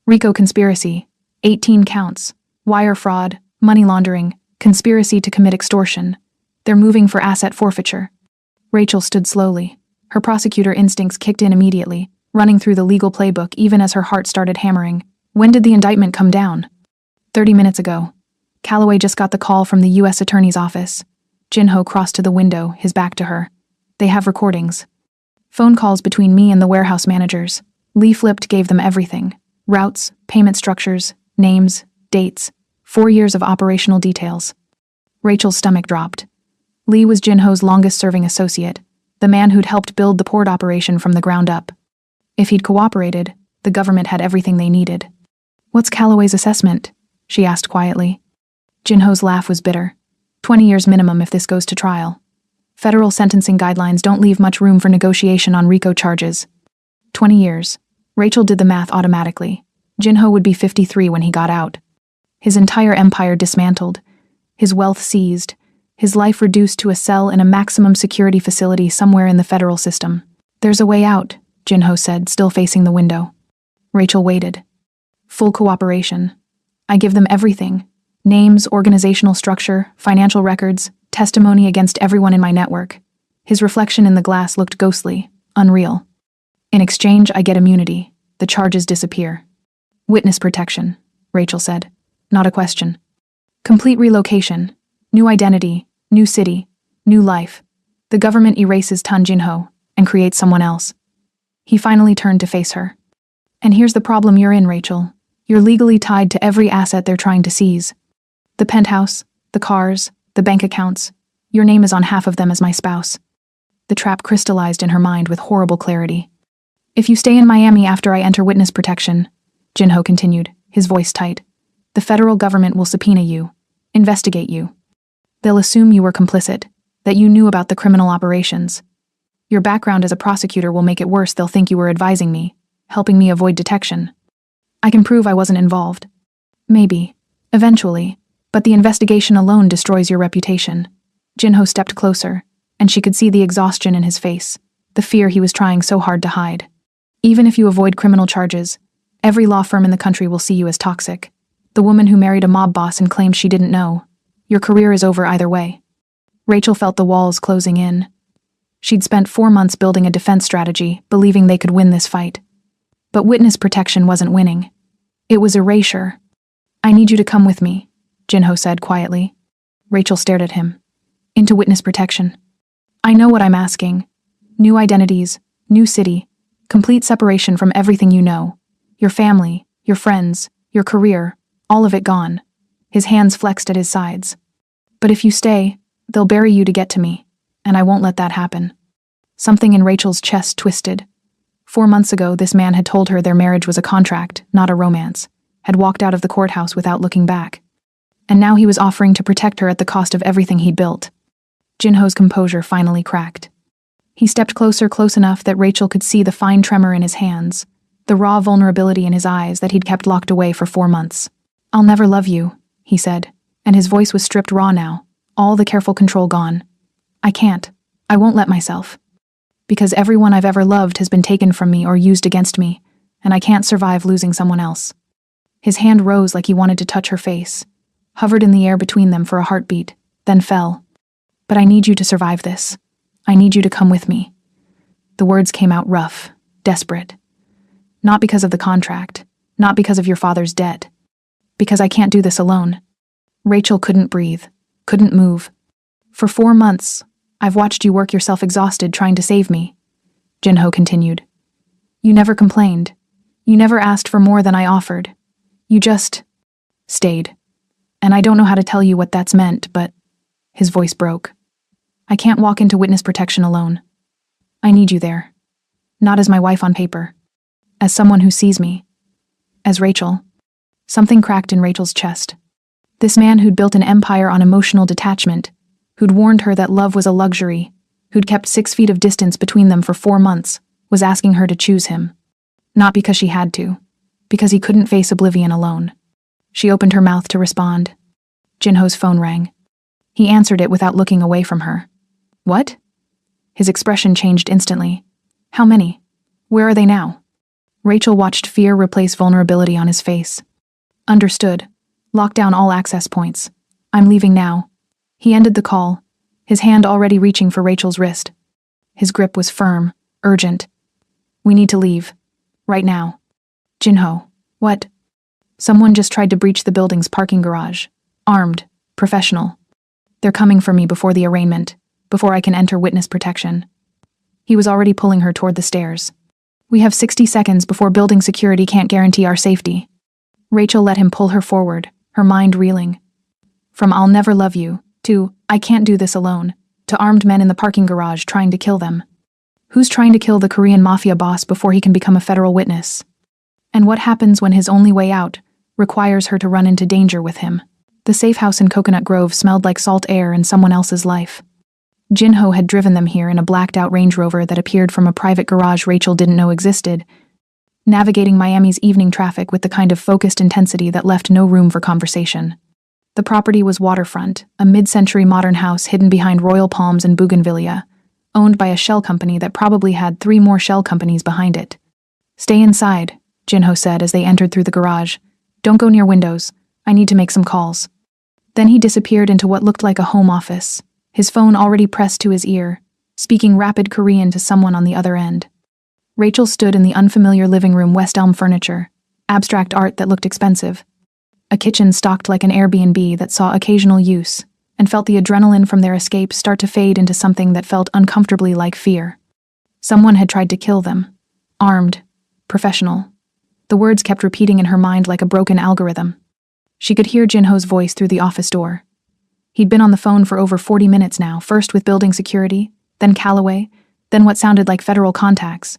"RICO conspiracy, 18 counts, wire fraud, money laundering, conspiracy to commit extortion. They're moving for asset forfeiture." Rachel stood slowly. Her prosecutor instincts kicked in immediately, running through the legal playbook even as her heart started hammering. When did the indictment come down? 30 minutes ago. Calloway just got the call from the U.S. Attorney's office. Jinho crossed to the window, his back to her. "They have recordings. Phone calls between me and the warehouse managers. Lee flipped gave them everything. Routes, payment structures, names, dates, 4 years of operational details." Rachel's stomach dropped. Lee was Jinho's longest-serving associate, the man who'd helped build the port operation from the ground up. If he'd cooperated, The government had everything they needed. "What's Calloway's assessment?" she asked quietly. Jinho's laugh was bitter. 20 years minimum if this goes to trial. Federal sentencing guidelines don't leave much room for negotiation on RICO charges. 20 years. Rachel did the math automatically. Jinho would be 53 when he got out. His entire empire dismantled, his wealth seized, his life reduced to a cell in a maximum security facility somewhere in the federal system. "There's a way out," Jinho said, still facing the window. Rachel waited. "Full cooperation. I give them everything. Names, organizational structure, financial records, testimony against everyone in my network." His reflection in the glass looked ghostly, unreal. "In exchange, I get immunity. The charges disappear." "Witness protection," Rachel said. "Not a question." "Complete relocation. New identity, new city, new life. The government erases Tan Jinho and creates someone else." He finally turned to face her. "And here's the problem you're in, Rachel. You're legally tied to every asset they're trying to seize. The penthouse, the cars, the bank accounts. Your name is on half of them as my spouse." The trap crystallized in her mind with horrible clarity. "If you stay in Miami after I enter witness protection," Jinho continued, his voice tight, "the federal government will subpoena you, investigate you. They'll assume you were complicit, that you knew about the criminal operations. Your background as a prosecutor will make it worse. They'll think you were advising me, helping me avoid detection. I can prove I wasn't involved. Maybe, eventually, but the investigation alone destroys your reputation." Jinho stepped closer, and she could see the exhaustion in his face, the fear he was trying so hard to hide. "Even if you avoid criminal charges, every law firm in the country will see you as toxic. The woman who married a mob boss and claimed she didn't know. Your career is over either way." Rachel felt the walls closing in. She'd spent 4 months building a defense strategy, believing they could win this fight. But witness protection wasn't winning. It was erasure. "I need you to come with me," Jinho said quietly. Rachel stared at him. "Into witness protection." "I know what I'm asking. New identities, new city, complete separation from everything you know. Your family, your friends, your career, all of it gone." His hands flexed at his sides. "But if you stay, they'll bury you to get to me, and I won't let that happen." Something in Rachel's chest twisted. 4 months ago, this man had told her their marriage was a contract, not a romance, had walked out of the courthouse without looking back. And now he was offering to protect her at the cost of everything he'd built. Jinho's composure finally cracked. He stepped closer, close enough that Rachel could see the fine tremor in his hands, the raw vulnerability in his eyes that he'd kept locked away for 4 months. "I'll never love you," he said, and his voice was stripped raw now, all the careful control gone. "I can't. I won't let myself. Because everyone I've ever loved has been taken from me or used against me, and I can't survive losing someone else." His hand rose like he wanted to touch her face, hovered in the air between them for a heartbeat, then fell. "But I need you to survive this. I need you to come with me." The words came out rough, desperate. "Not because of the contract, not because of your father's debt. Because I can't do this alone." Rachel couldn't breathe, couldn't move. "For 4 months, I've watched you work yourself exhausted trying to save me," Jinho continued. "You never complained. You never asked for more than I offered. You just stayed. And I don't know how to tell you what that's meant, but..." His voice broke. "I can't walk into witness protection alone. I need you there. Not as my wife on paper. As someone who sees me. As Rachel." Something cracked in Rachel's chest. This man who'd built an empire on emotional detachment, who'd warned her that love was a luxury, who'd kept 6 feet of distance between them for 4 months, was asking her to choose him. Not because she had to, because he couldn't face oblivion alone. She opened her mouth to respond. Jinho's phone rang. He answered it without looking away from her. "What?" His expression changed instantly. "How many? Where are they now?" Rachel watched fear replace vulnerability on his face. "Understood. Lock down all access points. I'm leaving now." He ended the call, his hand already reaching for Rachel's wrist. His grip was firm, urgent. "We need to leave. Right now." "Jinho, what?" "Someone just tried to breach the building's parking garage. Armed. Professional. They're coming for me before the arraignment, before I can enter witness protection." He was already pulling her toward the stairs. "We have 60 seconds before building security can't guarantee our safety." Rachel let him pull her forward, her mind reeling. From "I'll never love you" to "I can't do this alone" to armed men in the parking garage trying to kill them. Who's trying to kill the Korean Mafia boss before he can become a federal witness? And what happens when his only way out requires her to run into danger with him? The safe house in Coconut Grove smelled like salt air in someone else's life. Jinho had driven them here in a blacked-out Range Rover that appeared from a private garage Rachel didn't know existed, navigating Miami's evening traffic with the kind of focused intensity that left no room for conversation. The property was waterfront, a mid-century modern house hidden behind royal palms and bougainvillea, owned by a shell company that probably had 3 more shell companies behind it. "Stay inside," Jinho said as they entered through the garage. "Don't go near windows. I need to make some calls." Then he disappeared into what looked like a home office, his phone already pressed to his ear, speaking rapid Korean to someone on the other end. Rachel stood in the unfamiliar living room, West Elm furniture, abstract art that looked expensive, a kitchen stocked like an Airbnb that saw occasional use, and felt the adrenaline from their escape start to fade into something that felt uncomfortably like fear. Someone had tried to kill them. Armed. Professional. The words kept repeating in her mind like a broken algorithm. She could hear Jinho's voice through the office door. He'd been on the phone for over 40 minutes now, first with building security, then Callaway, then what sounded like federal contacts.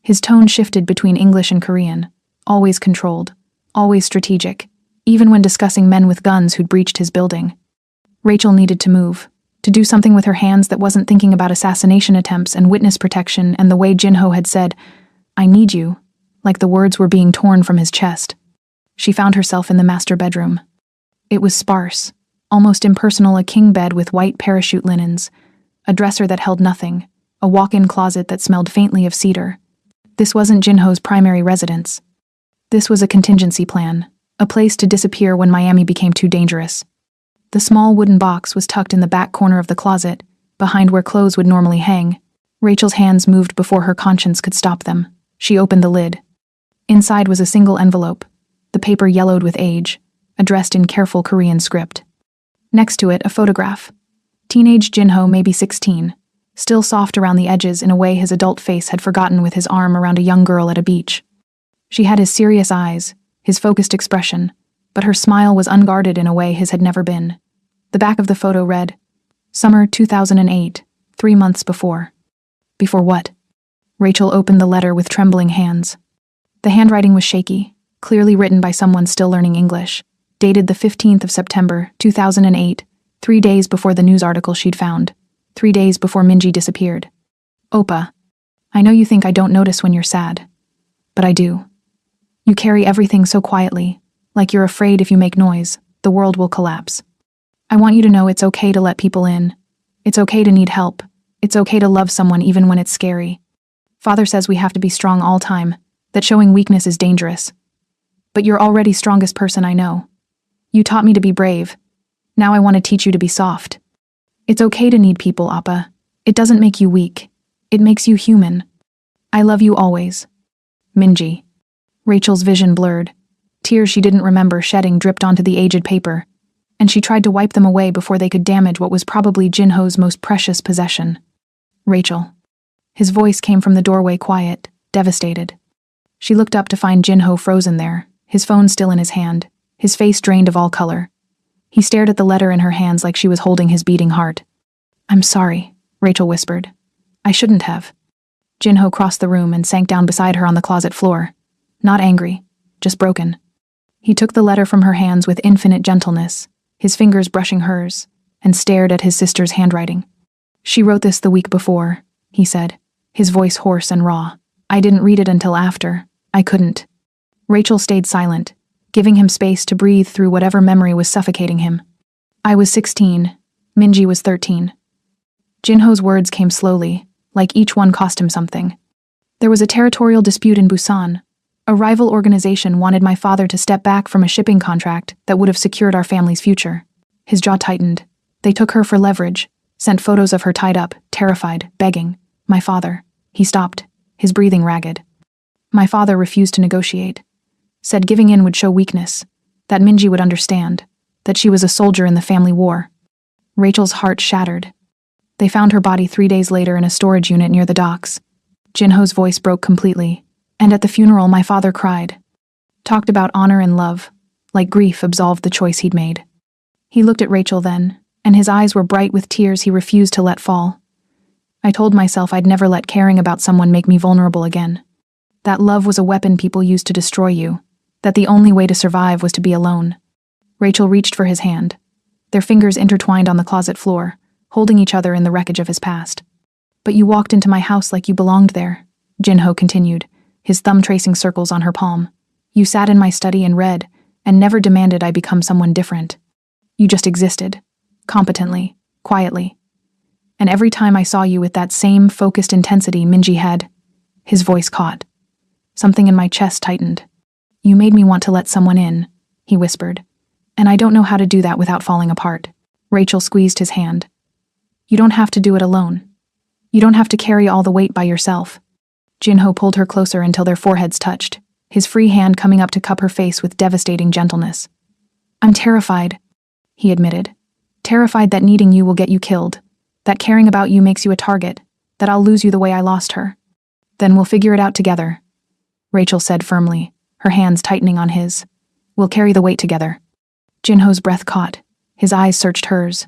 His tone shifted between English and Korean, always controlled, always strategic, even when discussing men with guns who'd breached his building. Rachel needed to move, to do something with her hands that wasn't thinking about assassination attempts and witness protection and the way Jinho had said, "I need you," like the words were being torn from his chest. She found herself in the master bedroom. It was sparse, almost impersonal, a king bed with white parachute linens, a dresser that held nothing, a walk-in closet that smelled faintly of cedar. This wasn't Jinho's primary residence. This was a contingency plan, a place to disappear when Miami became too dangerous. The small wooden box was tucked in the back corner of the closet, behind where clothes would normally hang. Rachel's hands moved before her conscience could stop them. She opened the lid. Inside was a single envelope, the paper yellowed with age, addressed in careful Korean script. Next to it, a photograph. Teenage Jinho, maybe 16, still soft around the edges in a way his adult face had forgotten, with his arm around a young girl at a beach. She had his serious eyes, his focused expression, but her smile was unguarded in a way his had never been. The back of the photo read, "Summer 2008, 3 months before." Before what? Rachel opened the letter with trembling hands. The handwriting was shaky, clearly written by someone still learning English, dated the 15th of September, 2008, 3 days before the news article she'd found, 3 days before Minji disappeared. "Oppa, I know you think I don't notice when you're sad, but I do. You carry everything so quietly, like you're afraid if you make noise, the world will collapse. I want you to know it's okay to let people in. It's okay to need help. It's okay to love someone even when it's scary. Father says we have to be strong all time, that showing weakness is dangerous. But you're already strongest person I know. You taught me to be brave. Now I want to teach you to be soft. It's okay to need people, Appa. It doesn't make you weak. It makes you human. I love you always. Minji." Rachel's vision blurred. Tears she didn't remember shedding dripped onto the aged paper, and she tried to wipe them away before they could damage what was probably Jinho's most precious possession. "Rachel." His voice came from the doorway, quiet, devastated. She looked up to find Jinho frozen there, his phone still in his hand, his face drained of all color. He stared at the letter in her hands like she was holding his beating heart. "I'm sorry," Rachel whispered. "I shouldn't have." Jinho crossed the room and sank down beside her on the closet floor. Not angry, just broken. He took the letter from her hands with infinite gentleness, his fingers brushing hers, and stared at his sister's handwriting. "She wrote this the week before," he said, his voice hoarse and raw. "I didn't read it until after. I couldn't." Rachel stayed silent, giving him space to breathe through whatever memory was suffocating him. "I was 16. Minji was 13. Jinho's words came slowly, like each one cost him something. "There was a territorial dispute in Busan. A rival organization wanted my father to step back from a shipping contract that would have secured our family's future." His jaw tightened. "They took her for leverage, sent photos of her tied up, terrified, begging. My father." He stopped, his breathing ragged. "My father refused to negotiate. Said giving in would show weakness, that Minji would understand, that she was a soldier in the family war." Rachel's heart shattered. They found her body 3 days later in a storage unit near the docks. Jinho's voice broke completely, and at the funeral my father cried. Talked about honor and love, like grief absolved the choice he'd made. He looked at Rachel then, and his eyes were bright with tears he refused to let fall. "I told myself I'd never let caring about someone make me vulnerable again. That love was a weapon people used to destroy you. That the only way to survive was to be alone. Rachel reached for his hand. Their fingers intertwined on the closet floor, holding each other in the wreckage of his past. But you walked into my house like you belonged there, Jinho continued, his thumb tracing circles on her palm. You sat in my study and read, and never demanded I become someone different. You just existed, competently, quietly. And every time I saw you with that same focused intensity Minji had, his voice caught. Something in my chest tightened. You made me want to let someone in, he whispered. And I don't know how to do that without falling apart. Rachel squeezed his hand. You don't have to do it alone. You don't have to carry all the weight by yourself. Jinho pulled her closer until their foreheads touched, his free hand coming up to cup her face with devastating gentleness. I'm terrified, he admitted. Terrified that needing you will get you killed, that caring about you makes you a target, that I'll lose you the way I lost her. Then we'll figure it out together, Rachel said firmly, her hands tightening on his. We'll carry the weight together. Jinho's breath caught. His eyes searched hers.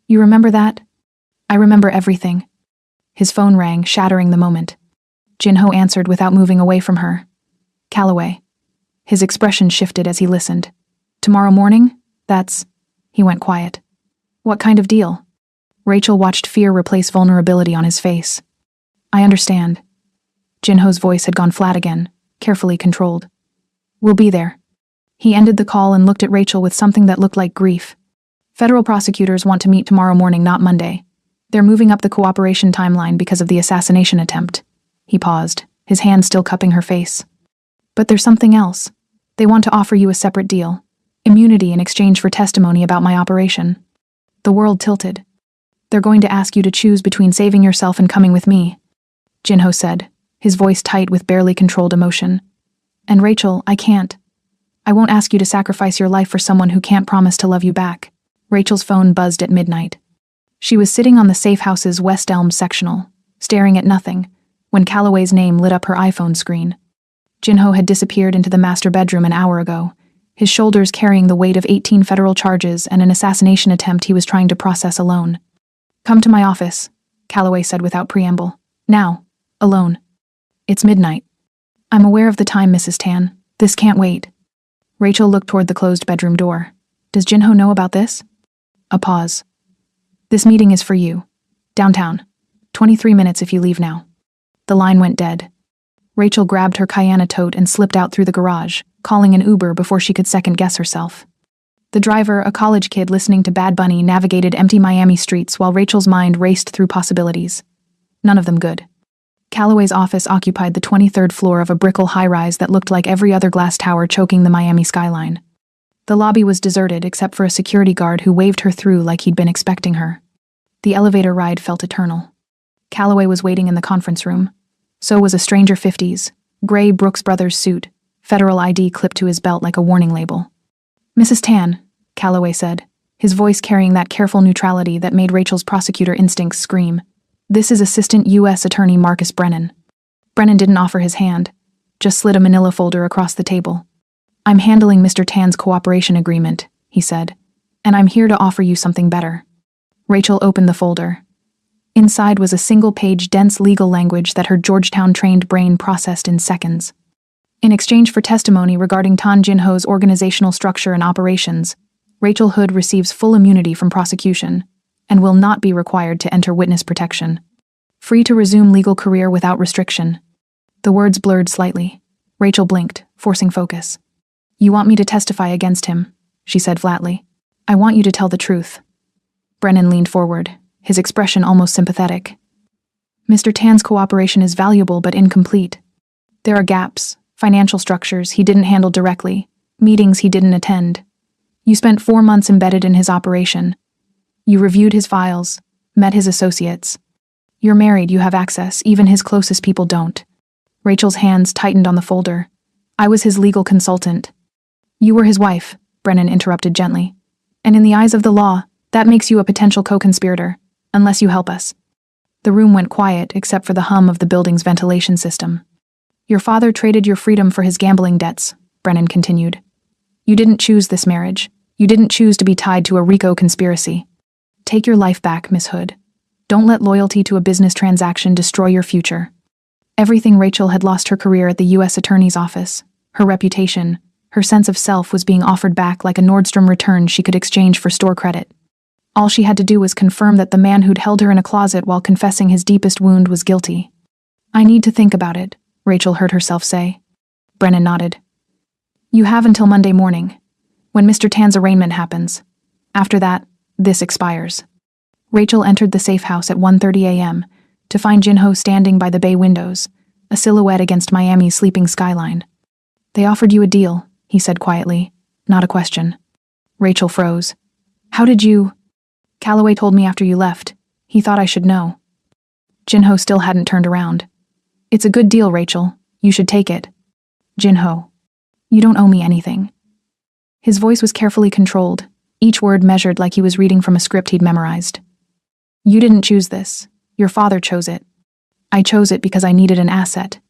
You remember that? I remember everything. His phone rang, shattering the moment. Jinho answered without moving away from her. Calloway. His expression shifted as he listened. Tomorrow morning? He went quiet. What kind of deal? Rachel watched fear replace vulnerability on his face. I understand. Jinho's voice had gone flat again, carefully controlled. We'll be there. He ended the call and looked at Rachel with something that looked like grief. Federal prosecutors want to meet tomorrow morning, not Monday. They're moving up the cooperation timeline because of the assassination attempt. He paused, his hand still cupping her face. But there's something else. They want to offer you a separate deal. Immunity in exchange for testimony about my operation. The world tilted. They're going to ask you to choose between saving yourself and coming with me, Jinho said, his voice tight with barely controlled emotion. And Rachel, I can't. I won't ask you to sacrifice your life for someone who can't promise to love you back. Rachel's phone buzzed at midnight. She was sitting on the safe house's West Elm sectional, staring at nothing, when Calloway's name lit up her iPhone screen. Jinho had disappeared into the master bedroom an hour ago, his shoulders carrying the weight of 18 federal charges and an assassination attempt he was trying to process alone. Come to my office, Calloway said without preamble. Now. Alone. It's midnight. I'm aware of the time, Mrs. Tan. This can't wait. Rachel looked toward the closed bedroom door. Does Jinho know about this? A pause. This meeting is for you. Downtown. 23 minutes if you leave now. The line went dead. Rachel grabbed her Cayenne tote and slipped out through the garage, calling an Uber before she could second-guess herself. The driver, a college kid listening to Bad Bunny, navigated empty Miami streets while Rachel's mind raced through possibilities. None of them good. Calloway's office occupied the 23rd floor of a brickle high-rise that looked like every other glass tower choking the Miami skyline. The lobby was deserted except for a security guard who waved her through like he'd been expecting her. The elevator ride felt eternal. Calloway was waiting in the conference room. So was a stranger 50s, gray Brooks Brothers suit, federal ID clipped to his belt like a warning label. Mrs. Tan, Calloway said, his voice carrying that careful neutrality that made Rachel's prosecutor instincts scream. This is Assistant U.S. Attorney Marcus Brennan. Brennan didn't offer his hand, just slid a manila folder across the table. I'm handling Mr. Tan's cooperation agreement, he said, and I'm here to offer you something better. Rachel opened the folder. Inside was a single-page dense legal language that her Georgetown-trained brain processed in seconds. In exchange for testimony regarding Tan Jinho's organizational structure and operations, Rachel Hood receives full immunity from prosecution and will not be required to enter witness protection. Free to resume legal career without restriction. The words blurred slightly. Rachel blinked, forcing focus. You want me to testify against him, she said flatly. I want you to tell the truth. Brennan leaned forward, his expression almost sympathetic. Mr. Tan's cooperation is valuable but incomplete. There are gaps, financial structures he didn't handle directly, meetings he didn't attend. You spent 4 months embedded in his operation. You reviewed his files, met his associates. You're married, you have access, even his closest people don't. Rachel's hands tightened on the folder. I was his legal consultant. You were his wife, Brennan interrupted gently. And in the eyes of the law, that makes you a potential co-conspirator, unless you help us. The room went quiet except for the hum of the building's ventilation system. Your father traded your freedom for his gambling debts, Brennan continued. You didn't choose this marriage. You didn't choose to be tied to a RICO conspiracy. Take your life back, Miss Hood. Don't let loyalty to a business transaction destroy your future. Everything Rachel had lost: her career at the U.S. Attorney's Office, her reputation, her sense of self was being offered back like a Nordstrom return she could exchange for store credit. All she had to do was confirm that the man who'd held her in a closet while confessing his deepest wound was guilty. "I need to think about it," Rachel heard herself say. Brennan nodded. "You have until Monday morning, when Mr. Tan's arraignment happens. After that, this expires." Rachel entered the safe house at 1:30 a.m. to find Jinho standing by the bay windows, a silhouette against Miami's sleeping skyline. "They offered you a deal," he said quietly, not a question. Rachel froze. "How did you—" "Calloway told me after you left. He thought I should know." Jinho still hadn't turned around. "It's a good deal, Rachel. You should take it." "Jinho, you don't owe me anything." His voice was carefully controlled, each word measured like he was reading from a script he'd memorized. "You didn't choose this. Your father chose it. I chose it because I needed an asset.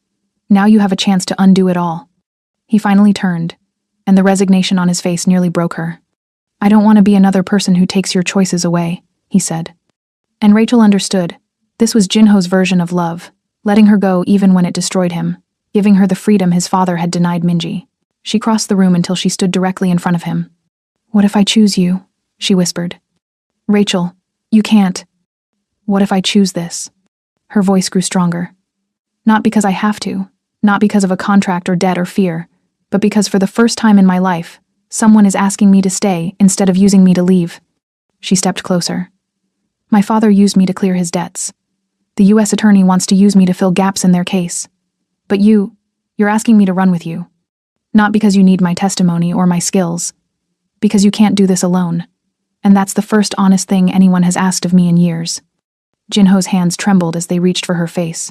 Now you have a chance to undo it all." He finally turned, and the resignation on his face nearly broke her. "I don't want to be another person who takes your choices away," he said. And Rachel understood. This was Jinho's version of love, letting her go even when it destroyed him, giving her the freedom his father had denied Minji. She crossed the room until she stood directly in front of him. "What if I choose you?" she whispered. "Rachel, you can't." "What if I choose this?" Her voice grew stronger. "Not because I have to, not because of a contract or debt or fear, but because for the first time in my life, someone is asking me to stay instead of using me to leave." She stepped closer. "My father used me to clear his debts. The U.S. attorney wants to use me to fill gaps in their case. But you're asking me to run with you. Not because you need my testimony or my skills. Because you can't do this alone. And that's the first honest thing anyone has asked of me in years." Jinho's hands trembled as they reached for her face.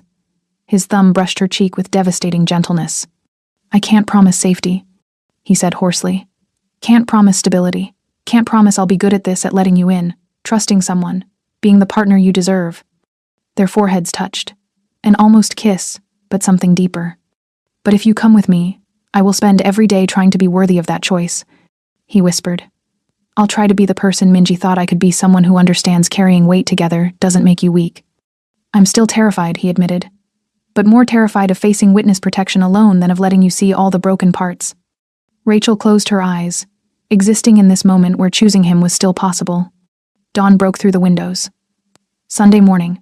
His thumb brushed her cheek with devastating gentleness. "I can't promise safety," he said hoarsely. "Can't promise stability. Can't promise I'll be good at this, at letting you in, trusting someone, being the partner you deserve." Their foreheads touched. An almost kiss, but something deeper. "But if you come with me, I will spend every day trying to be worthy of that choice," he whispered. "I'll try to be the person Minji thought I could be, someone who understands carrying weight together doesn't make you weak." "I'm still terrified," he admitted. "But more terrified of facing witness protection alone than of letting you see all the broken parts." Rachel closed her eyes, existing in this moment where choosing him was still possible. Dawn broke through the windows. Sunday morning.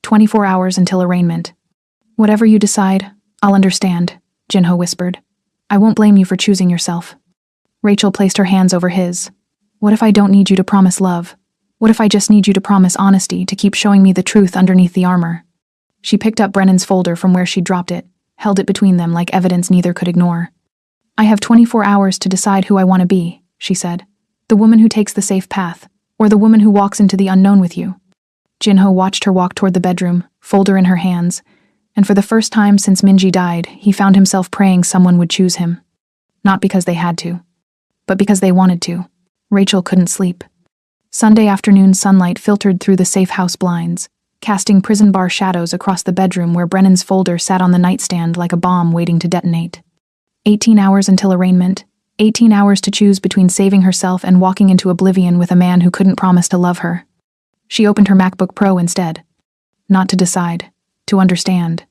24 hours until arraignment. "Whatever you decide, I'll understand," Jinho whispered. "I won't blame you for choosing yourself." Rachel placed her hands over his. "What if I don't need you to promise love? What if I just need you to promise honesty, to keep showing me the truth underneath the armor?" She picked up Brennan's folder from where she'd dropped it, held it between them like evidence neither could ignore. "I have 24 hours to decide who I want to be," she said. "The woman who takes the safe path, or the woman who walks into the unknown with you." Jinho watched her walk toward the bedroom, folder in her hands, and for the first time since Minji died, he found himself praying someone would choose him. Not because they had to, but because they wanted to. Rachel couldn't sleep. Sunday afternoon sunlight filtered through the safe house blinds, casting prison bar shadows across the bedroom where Brennan's folder sat on the nightstand like a bomb waiting to detonate. 18 hours until arraignment, 18 hours to choose between saving herself and walking into oblivion with a man who couldn't promise to love her. She opened her MacBook Pro instead. Not to decide, to understand.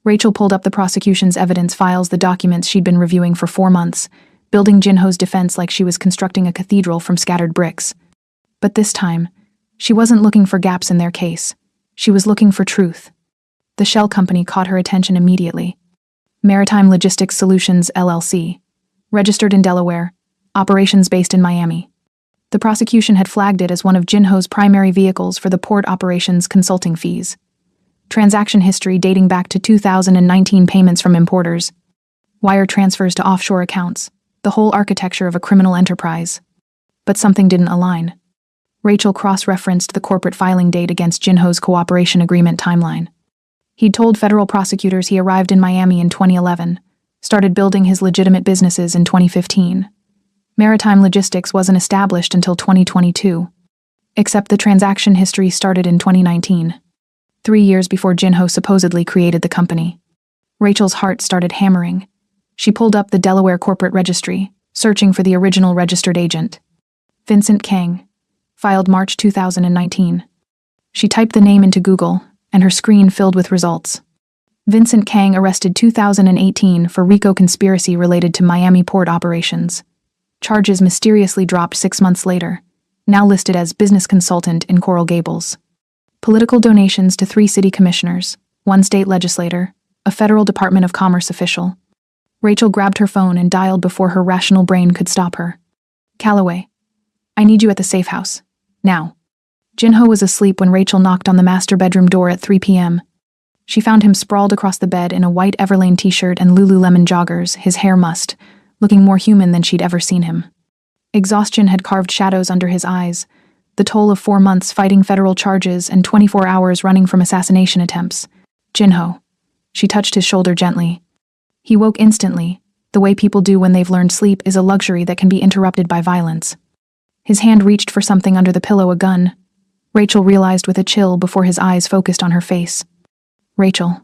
Rachel pulled up the prosecution's evidence files, the documents she'd been reviewing for 4 months, building Jinho's defense like she was constructing a cathedral from scattered bricks. But this time, she wasn't looking for gaps in their case. She was looking for truth. The shell company caught her attention immediately. Maritime Logistics Solutions, LLC. Registered in Delaware. Operations based in Miami. The prosecution had flagged it as one of Jinho's primary vehicles for the port operations consulting fees. Transaction history dating back to 2019, payments from importers. Wire transfers to offshore accounts. The whole architecture of a criminal enterprise. But something didn't align. Rachel cross-referenced the corporate filing date against Jinho's cooperation agreement timeline. He'd told federal prosecutors he arrived in Miami in 2011, started building his legitimate businesses in 2015. Maritime Logistics wasn't established until 2022. Except the transaction history started in 2019, 3 years before Jinho supposedly created the company. Rachel's heart started hammering. She pulled up the Delaware corporate registry, searching for the original registered agent. Vincent Kang. Filed March 2019. She typed the name into Google, and her screen filled with results. Vincent Kang arrested 2018 for RICO conspiracy related to Miami port operations. Charges mysteriously dropped 6 months later, now listed as business consultant in Coral Gables. Political donations to 3 city commissioners, 1 state legislator, a federal Department of Commerce official. Rachel grabbed her phone and dialed before her rational brain could stop her. Calloway. I need you at the safe house. Now. Jinho was asleep when Rachel knocked on the master bedroom door at 3 p.m. She found him sprawled across the bed in a white Everlane t-shirt and Lululemon joggers, his hair mussed, looking more human than she'd ever seen him. Exhaustion had carved shadows under his eyes, the toll of 4 months fighting federal charges and 24 hours running from assassination attempts. Jinho. She touched his shoulder gently. He woke instantly. The way people do when they've learned sleep is a luxury that can be interrupted by violence. His hand reached for something under the pillow, a gun. Rachel realized with a chill before his eyes focused on her face. Rachel.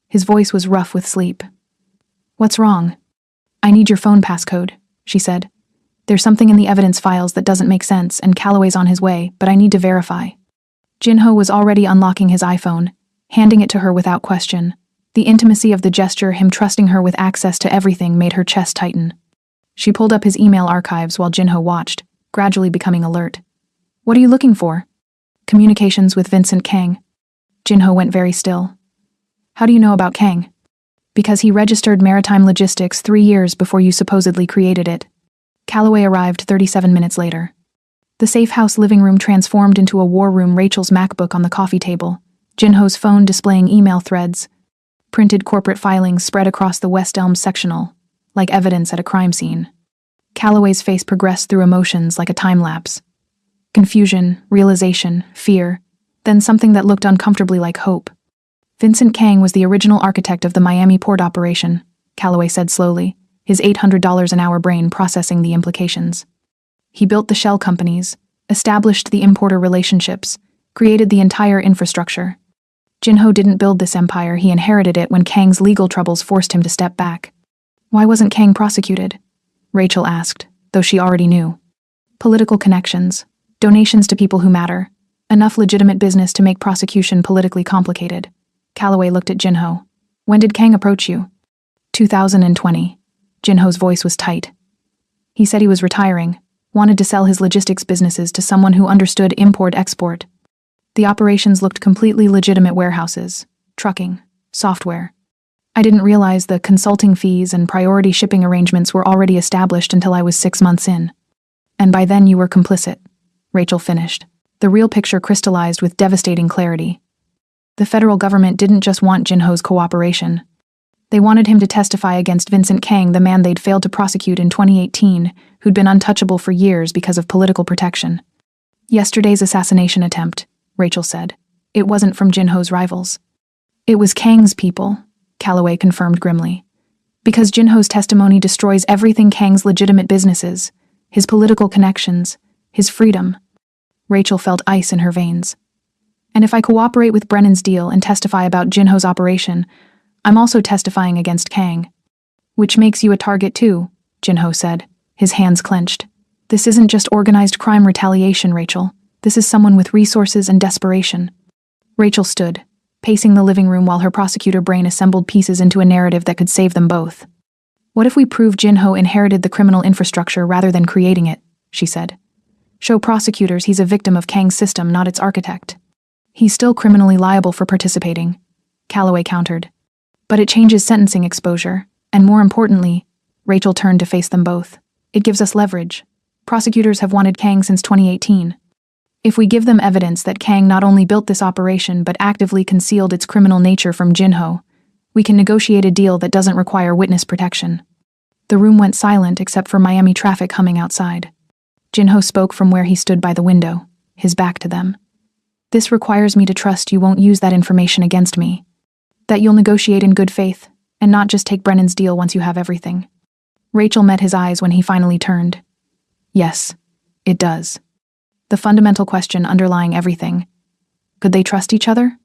His voice was rough with sleep. What's wrong? I need your phone passcode, she said. There's something in the evidence files that doesn't make sense, and Calloway's on his way, but I need to verify. Jinho was already unlocking his iPhone, handing it to her without question. The intimacy of the gesture, him trusting her with access to everything, made her chest tighten. She pulled up his email archives while Jinho watched, gradually becoming alert. What are you looking for? Communications with Vincent Kang. Jinho went very still. How do you know about Kang? Because he registered Maritime Logistics 3 years before you supposedly created it. Calloway arrived 37 minutes later. The safe house living room transformed into a war room, Rachel's MacBook on the coffee table, Jinho's phone displaying email threads, printed corporate filings spread across the West Elm sectional, like evidence at a crime scene. Calloway's face progressed through emotions like a time-lapse. Confusion, realization, fear, then something that looked uncomfortably like hope. Vincent Kang was the original architect of the Miami port operation, Calloway said slowly, his $800 an hour brain processing the implications. He built the shell companies, established the importer relationships, created the entire infrastructure. Jinho didn't build this empire, he inherited it when Kang's legal troubles forced him to step back. Why wasn't Kang prosecuted? Rachel asked, though she already knew. Political connections, donations to people who matter, enough legitimate business to make prosecution politically complicated. Calloway looked at Jinho. When did Kang approach you? 2020. Jinho's voice was tight. He said he was retiring, wanted to sell his logistics businesses to someone who understood import-export. The operations looked completely legitimate: warehouses, trucking, software. I didn't realize the consulting fees and priority shipping arrangements were already established until I was 6 months in. And by then you were complicit, Rachel finished. The real picture crystallized with devastating clarity. The federal government didn't just want Jinho's cooperation. They wanted him to testify against Vincent Kang, the man they'd failed to prosecute in 2018, who'd been untouchable for years because of political protection. Yesterday's assassination attempt, Rachel said. It wasn't from Jinho's rivals. It was Kang's people, Calloway confirmed grimly. Because Jinho's testimony destroys everything Kang's legitimate businesses, his political connections, his freedom. Rachel felt ice in her veins. And if I cooperate with Brennan's deal and testify about Jinho's operation, I'm also testifying against Kang. Which makes you a target too, Jinho said, his hands clenched. This isn't just organized crime retaliation, Rachel. This is someone with resources and desperation. Rachel stood, pacing the living room while her prosecutor brain assembled pieces into a narrative that could save them both. What if we prove Jinho inherited the criminal infrastructure rather than creating it, she said. Show prosecutors he's a victim of Kang's system, not its architect. He's still criminally liable for participating, Calloway countered. But it changes sentencing exposure, and more importantly, Rachel turned to face them both. It gives us leverage. Prosecutors have wanted Kang since 2018. If we give them evidence that Kang not only built this operation but actively concealed its criminal nature from Jinho, we can negotiate a deal that doesn't require witness protection. The room went silent except for Miami traffic humming outside. Jinho spoke from where he stood by the window, his back to them. This requires me to trust you won't use that information against me. That you'll negotiate in good faith, and not just take Brennan's deal once you have everything. Rachel met his eyes when he finally turned. Yes, it does. The fundamental question underlying everything. Could they trust each other?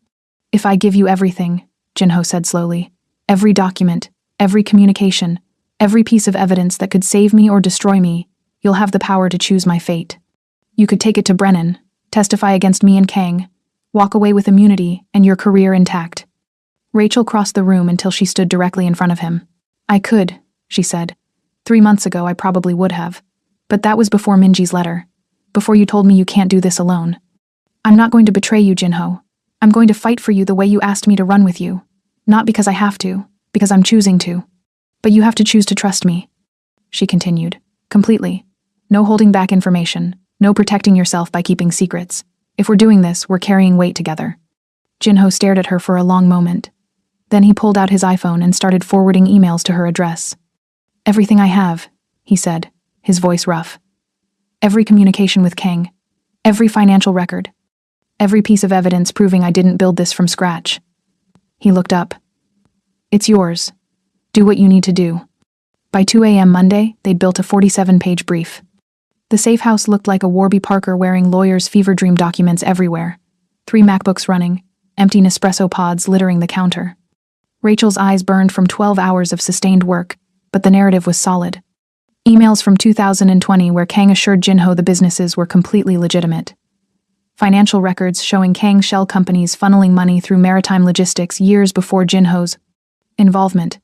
If I give you everything, Jinho said slowly, every document, every communication, every piece of evidence that could save me or destroy me, you'll have the power to choose my fate. You could take it to Brennan, testify against me and Kang, walk away with immunity and your career intact. Rachel crossed the room until she stood directly in front of him. I could, she said. 3 months ago I probably would have. But that was before Minji's letter. Before you told me you can't do this alone. I'm not going to betray you, Jinho. I'm going to fight for you the way you asked me to run with you. Not because I have to, because I'm choosing to. But you have to choose to trust me. She continued. Completely. No holding back information. No protecting yourself by keeping secrets. If we're doing this, we're carrying weight together. Jinho stared at her for a long moment. Then he pulled out his iPhone and started forwarding emails to her address. Everything I have, he said, his voice rough. Every communication with Kang. Every financial record. Every piece of evidence proving I didn't build this from scratch. He looked up. It's yours. Do what you need to do. By 2 a.m. Monday, they'd built a 47-page brief. The safe house looked like a Warby Parker wearing lawyer's fever dream documents everywhere. 3 MacBooks running, empty Nespresso pods littering the counter. Rachel's eyes burned from 12 hours of sustained work, but the narrative was solid. Emails from 2020 where Kang assured Jinho the businesses were completely legitimate. Financial records showing Kang's shell companies funneling money through maritime logistics years before Jinho's involvement.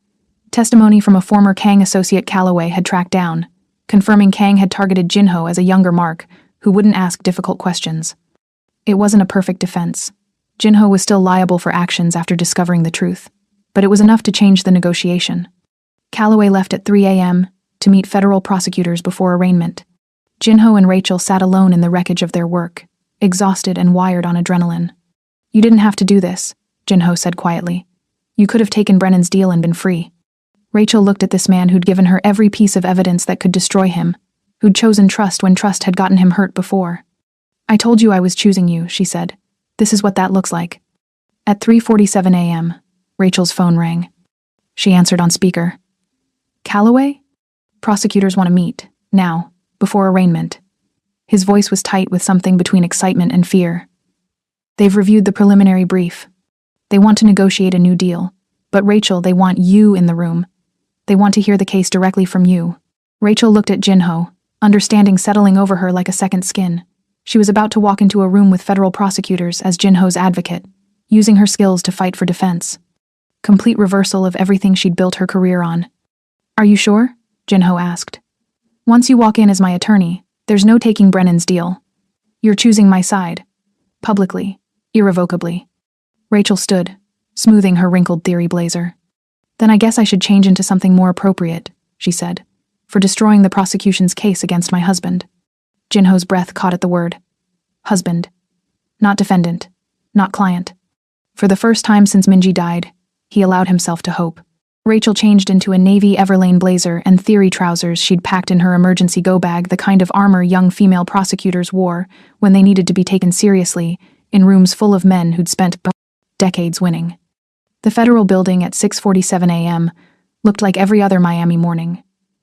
Testimony from a former Kang associate Calloway had tracked down, confirming Kang had targeted Jinho as a younger Mark who wouldn't ask difficult questions. It wasn't a perfect defense. Jinho was still liable for actions after discovering the truth, but it was enough to change the negotiation. Calloway left at 3 a.m. to meet federal prosecutors before arraignment. Jinho and Rachel sat alone in the wreckage of their work, exhausted and wired on adrenaline. You didn't have to do this, Jinho said quietly. You could have taken Brennan's deal and been free. Rachel looked at this man who'd given her every piece of evidence that could destroy him, who'd chosen trust when trust had gotten him hurt before. I told you I was choosing you, she said. This is what that looks like. At 3:47 a.m., Rachel's phone rang. She answered on speaker. Calloway? Prosecutors want to meet, now, before arraignment. His voice was tight with something between excitement and fear. They've reviewed the preliminary brief. They want to negotiate a new deal. But Rachel, they want you in the room. They want to hear the case directly from you. Rachel looked at Jinho, understanding settling over her like a second skin. She was about to walk into a room with federal prosecutors as Jinho's advocate, using her skills to fight for defense. Complete reversal of everything she'd built her career on. Are you sure? Jinho asked. Once you walk in as my attorney, there's no taking Brennan's deal. You're choosing my side. Publicly. Irrevocably. Rachel stood, smoothing her wrinkled theory blazer. Then I guess I should change into something more appropriate, she said, for destroying the prosecution's case against my husband. Jinho's breath caught at the word. Husband. Not defendant. Not client. For the first time since Minji died, he allowed himself to hope. Rachel changed into a navy Everlane blazer and theory trousers she'd packed in her emergency go-bag, the kind of armor young female prosecutors wore when they needed to be taken seriously in rooms full of men who'd spent decades winning. The federal building at 6:47 a.m. looked like every other Miami morning.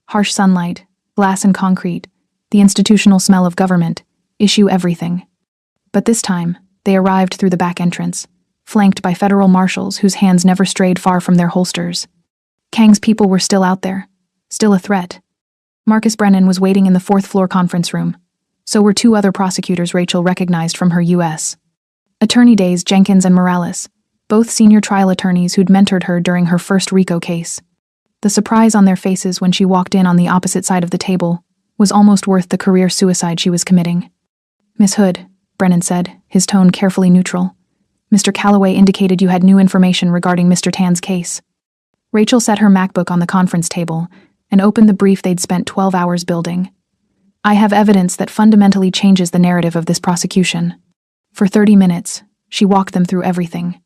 Harsh sunlight, glass and concrete, the institutional smell of government, issue everything. But this time, they arrived through the back entrance, flanked by federal marshals whose hands never strayed far from their holsters. Kang's people were still out there, still a threat. Marcus Brennan was waiting in the 4th-floor conference room. So were 2 other prosecutors Rachel recognized from her U.S. attorney days, Jenkins and Morales, both senior trial attorneys who'd mentored her during her first RICO case. The surprise on their faces when she walked in on the opposite side of the table was almost worth the career suicide she was committing. Miss Hood, Brennan said, his tone carefully neutral. Mr. Calloway indicated you had new information regarding Mr. Tan's case. Rachel set her MacBook on the conference table and opened the brief they'd spent 12 hours building. I have evidence that fundamentally changes the narrative of this prosecution. For 30 minutes, she walked them through everything.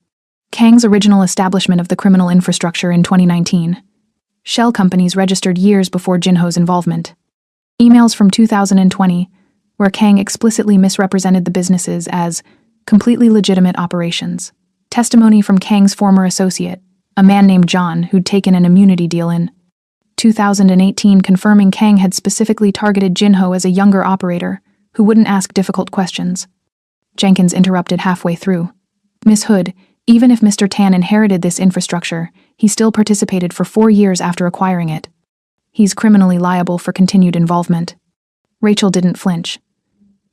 Kang's original establishment of the criminal infrastructure in 2019. Shell companies registered years before Jinho's involvement. Emails from 2020, where Kang explicitly misrepresented the businesses as completely legitimate operations. Testimony from Kang's former associate, a man named John who'd taken an immunity deal in 2018, confirming Kang had specifically targeted Jinho as a younger operator who wouldn't ask difficult questions. Jenkins interrupted halfway through. Miss Hood, even if Mr. Tan inherited this infrastructure, he still participated for 4 years after acquiring it. He's criminally liable for continued involvement. Rachel didn't flinch.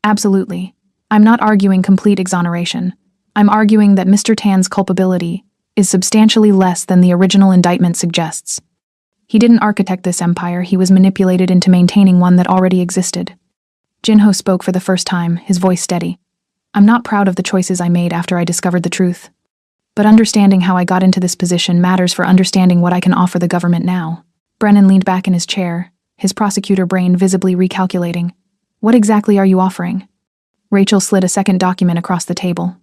Absolutely. I'm not arguing complete exoneration. I'm arguing that Mr. Tan's culpability, is substantially less than the original indictment suggests. He didn't architect this empire, he was manipulated into maintaining one that already existed. Jinho spoke for the first time, his voice steady. I'm not proud of the choices I made after I discovered the truth. But understanding how I got into this position matters for understanding what I can offer the government now. Brennan leaned back in his chair, his prosecutor brain visibly recalculating. What exactly are you offering? Rachel slid a second document across the table.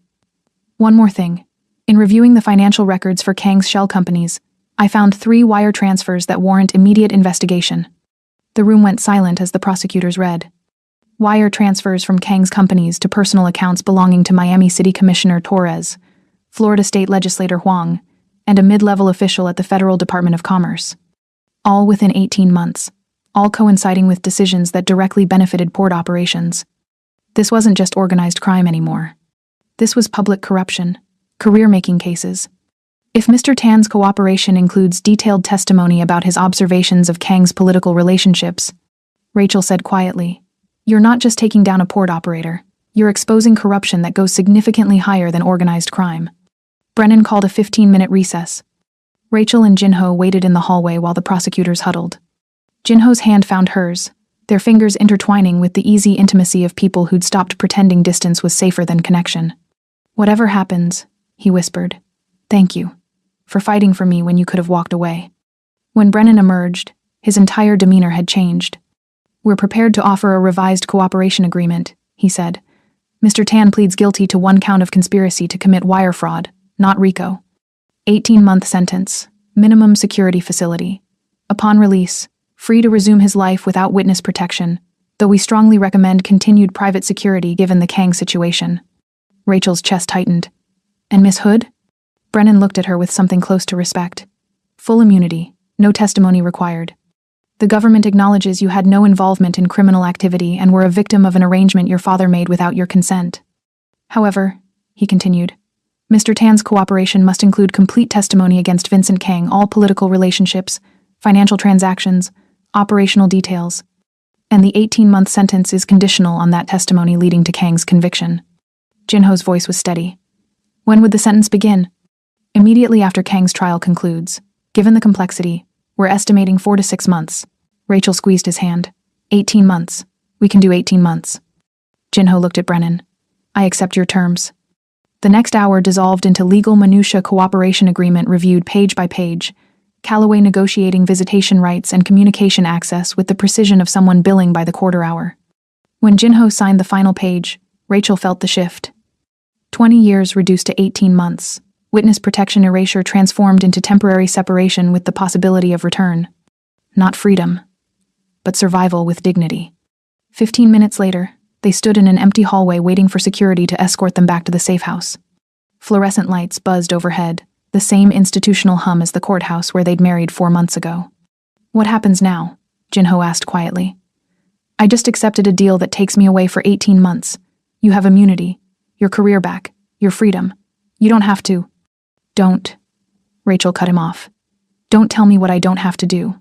One more thing. In reviewing the financial records for Kang's shell companies, I found 3 wire transfers that warrant immediate investigation. The room went silent as the prosecutors read. Wire transfers from Kang's companies to personal accounts belonging to Miami City Commissioner Torres, Florida State Legislator Huang, and a mid-level official at the Federal Department of Commerce. All within 18 months, all coinciding with decisions that directly benefited port operations. This wasn't just organized crime anymore. This was public corruption, career-making cases. If Mr. Tan's cooperation includes detailed testimony about his observations of Kang's political relationships, Rachel said quietly, you're not just taking down a port operator, you're exposing corruption that goes significantly higher than organized crime. Brennan called a 15-minute recess. Rachel and Jinho waited in the hallway while the prosecutors huddled. Jinho's hand found hers, their fingers intertwining with the easy intimacy of people who'd stopped pretending distance was safer than connection. Whatever happens, he whispered, thank you for fighting for me when you could have walked away. When Brennan emerged, his entire demeanor had changed. We're prepared to offer a revised cooperation agreement, he said. Mr. Tan pleads guilty to 1 count of conspiracy to commit wire fraud, not RICO. 18-month sentence, minimum security facility. Upon release, free to resume his life without witness protection, though we strongly recommend continued private security given the Kang situation. Rachel's chest tightened. And Miss Hood? Brennan looked at her with something close to respect. Full immunity, no testimony required. The government acknowledges you had no involvement in criminal activity and were a victim of an arrangement your father made without your consent. However, he continued, Mr. Tan's cooperation must include complete testimony against Vincent Kang, all political relationships, financial transactions, operational details, and the 18-month sentence is conditional on that testimony leading to Kang's conviction. Jinho's voice was steady. When would the sentence begin? Immediately after Kang's trial concludes. Given the complexity, we're estimating 4 to 6 months. Rachel squeezed his hand. 18 months. We can do 18 months. Jinho looked at Brennan. I accept your terms. The next hour dissolved into legal minutia cooperation agreement reviewed page by page, Calloway negotiating visitation rights and communication access with the precision of someone billing by the quarter hour. When Jinho signed the final page, Rachel felt the shift. 20 years reduced to 18 months. Witness protection erasure transformed into temporary separation with the possibility of return. Not freedom, but survival with dignity. 15 minutes later, they stood in an empty hallway waiting for security to escort them back to the safe house. Fluorescent lights buzzed overhead, the same institutional hum as the courthouse where they'd married 4 months ago. What happens now? Jinho asked quietly. I just accepted a deal that takes me away for 18 months. You have immunity, your career back, your freedom. You don't have to. Don't. Rachel cut him off. Don't tell me what I don't have to do.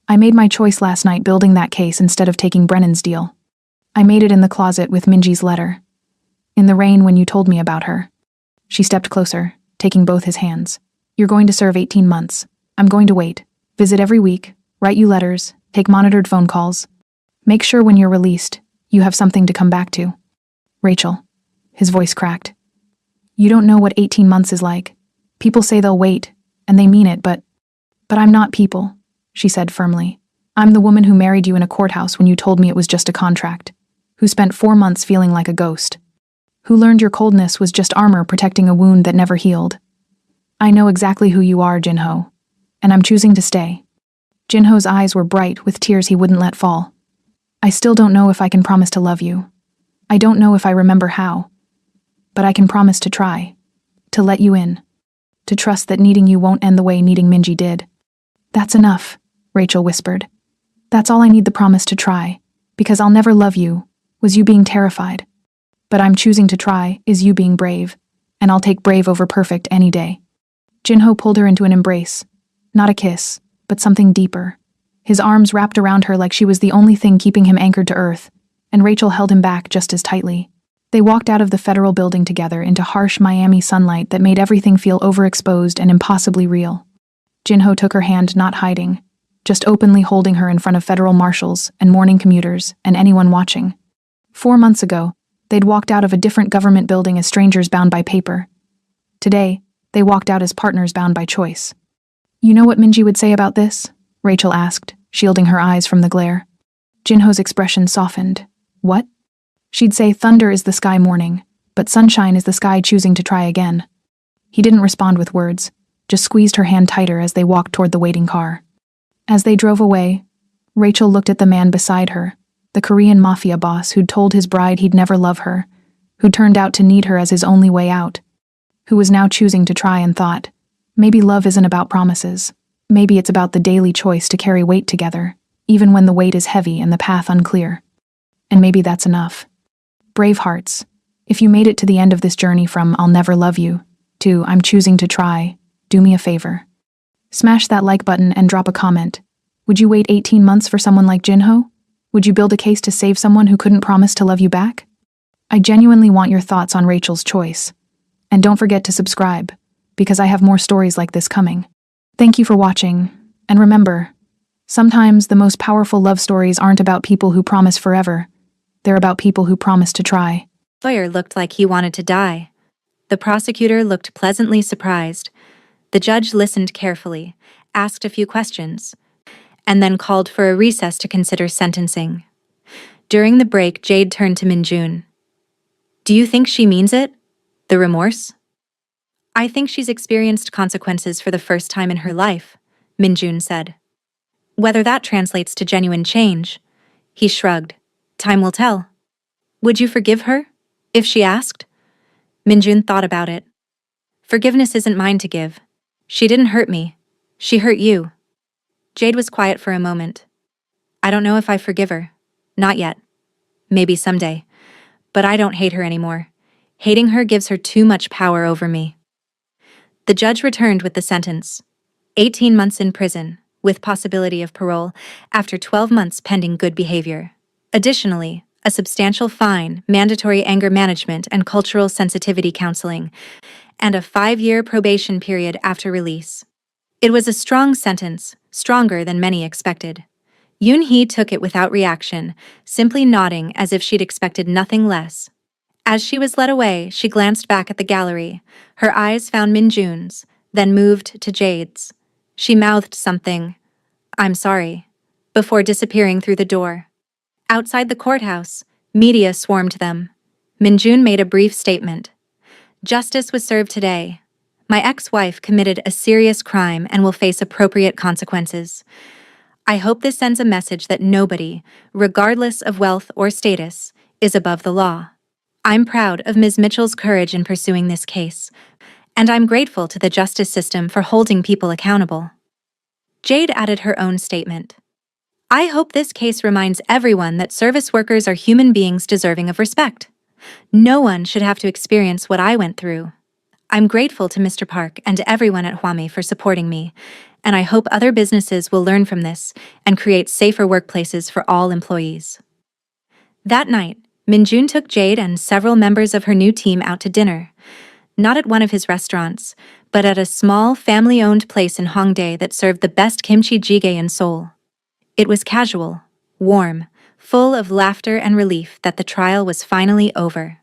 I made my choice last night building that case instead of taking Brennan's deal. I made it in the closet with Minji's letter. In the rain when you told me about her. She stepped closer, taking both his hands. You're going to serve 18 months. I'm going to wait. Visit every week, write you letters, take monitored phone calls. Make sure when you're released, you have something to come back to. Rachel. His voice cracked. You don't know what 18 months is like. People say they'll wait, and they mean it, but I'm not people, she said firmly. I'm the woman who married you in a courthouse when you told me it was just a contract, who spent 4 months feeling like a ghost, who learned your coldness was just armor protecting a wound that never healed. I know exactly who you are, Jinho, and I'm choosing to stay. Jinho's eyes were bright with tears he wouldn't let fall. I still don't know if I can promise to love you. I don't know if I remember how, but I can promise to try, to let you in. To trust that needing you won't end the way needing Minji did. That's enough, Rachel whispered. That's all I need, the promise to try, because I'll never love you, was you being terrified. But I'm choosing to try, is you being brave, and I'll take brave over perfect any day. Jinho pulled her into an embrace. Not a kiss, but something deeper. His arms wrapped around her like she was the only thing keeping him anchored to earth, and Rachel held him back just as tightly. They walked out of the federal building together into harsh Miami sunlight that made everything feel overexposed and impossibly real. Jinho took her hand, not hiding, just openly holding her in front of federal marshals and morning commuters and anyone watching. 4 months ago, they'd walked out of a different government building as strangers bound by paper. Today, they walked out as partners bound by choice. You know what Minji would say about this? Rachel asked, shielding her eyes from the glare. Jinho's expression softened. What? She'd say thunder is the sky mourning, but sunshine is the sky choosing to try again. He didn't respond with words, just squeezed her hand tighter as they walked toward the waiting car. As they drove away, Rachel looked at the man beside her, the Korean Mafia boss who'd told his bride he'd never love her, who turned out to need her as his only way out, who was now choosing to try, and thought, maybe love isn't about promises. Maybe it's about the daily choice to carry weight together, even when the weight is heavy and the path unclear. And maybe that's enough. Brave hearts, if you made it to the end of this journey from I'll never love you to I'm choosing to try, do me a favor. Smash that like button and drop a comment. Would you wait 18 months for someone like Jinho? Would you build a case to save someone who couldn't promise to love you back? I genuinely want your thoughts on Rachel's choice. And don't forget to subscribe, because I have more stories like this coming. Thank you for watching, and remember, sometimes the most powerful love stories aren't about people who promise forever. They're about people who promise to try. The lawyer looked like he wanted to die. The prosecutor looked pleasantly surprised. The judge listened carefully, asked a few questions, and then called for a recess to consider sentencing. During the break, Jade turned to Minjun. Do you think she means it? The remorse? I think she's experienced consequences for the first time in her life, Minjun said. Whether that translates to genuine change, he shrugged. Time will tell. Would you forgive her, if she asked? Minjun thought about it. Forgiveness isn't mine to give. She didn't hurt me. She hurt you. Jade was quiet for a moment. I don't know if I forgive her. Not yet. Maybe someday. But I don't hate her anymore. Hating her gives her too much power over me. The judge returned with the sentence. 18 months in prison, with possibility of parole, after 12 months pending good behavior. Additionally, a substantial fine, mandatory anger management and cultural sensitivity counseling, and a 5-year probation period after release. It was a strong sentence, stronger than many expected. Yoon-hee took it without reaction, simply nodding as if she'd expected nothing less. As she was led away, she glanced back at the gallery. Her eyes found Minjun's, then moved to Jade's. She mouthed something, "I'm sorry," before disappearing through the door. Outside the courthouse, media swarmed them. Minjun made a brief statement. Justice was served today. My ex-wife committed a serious crime and will face appropriate consequences. I hope this sends a message that nobody, regardless of wealth or status, is above the law. I'm proud of Ms. Mitchell's courage in pursuing this case, and I'm grateful to the justice system for holding people accountable. Jade added her own statement. I hope this case reminds everyone that service workers are human beings deserving of respect. No one should have to experience what I went through. I'm grateful to Mr. Park and to everyone at Huami for supporting me, and I hope other businesses will learn from this and create safer workplaces for all employees. That night, Minjun took Jade and several members of her new team out to dinner. Not at one of his restaurants, but at a small, family-owned place in Hongdae that served the best kimchi jjigae in Seoul. It was casual, warm, full of laughter and relief that the trial was finally over.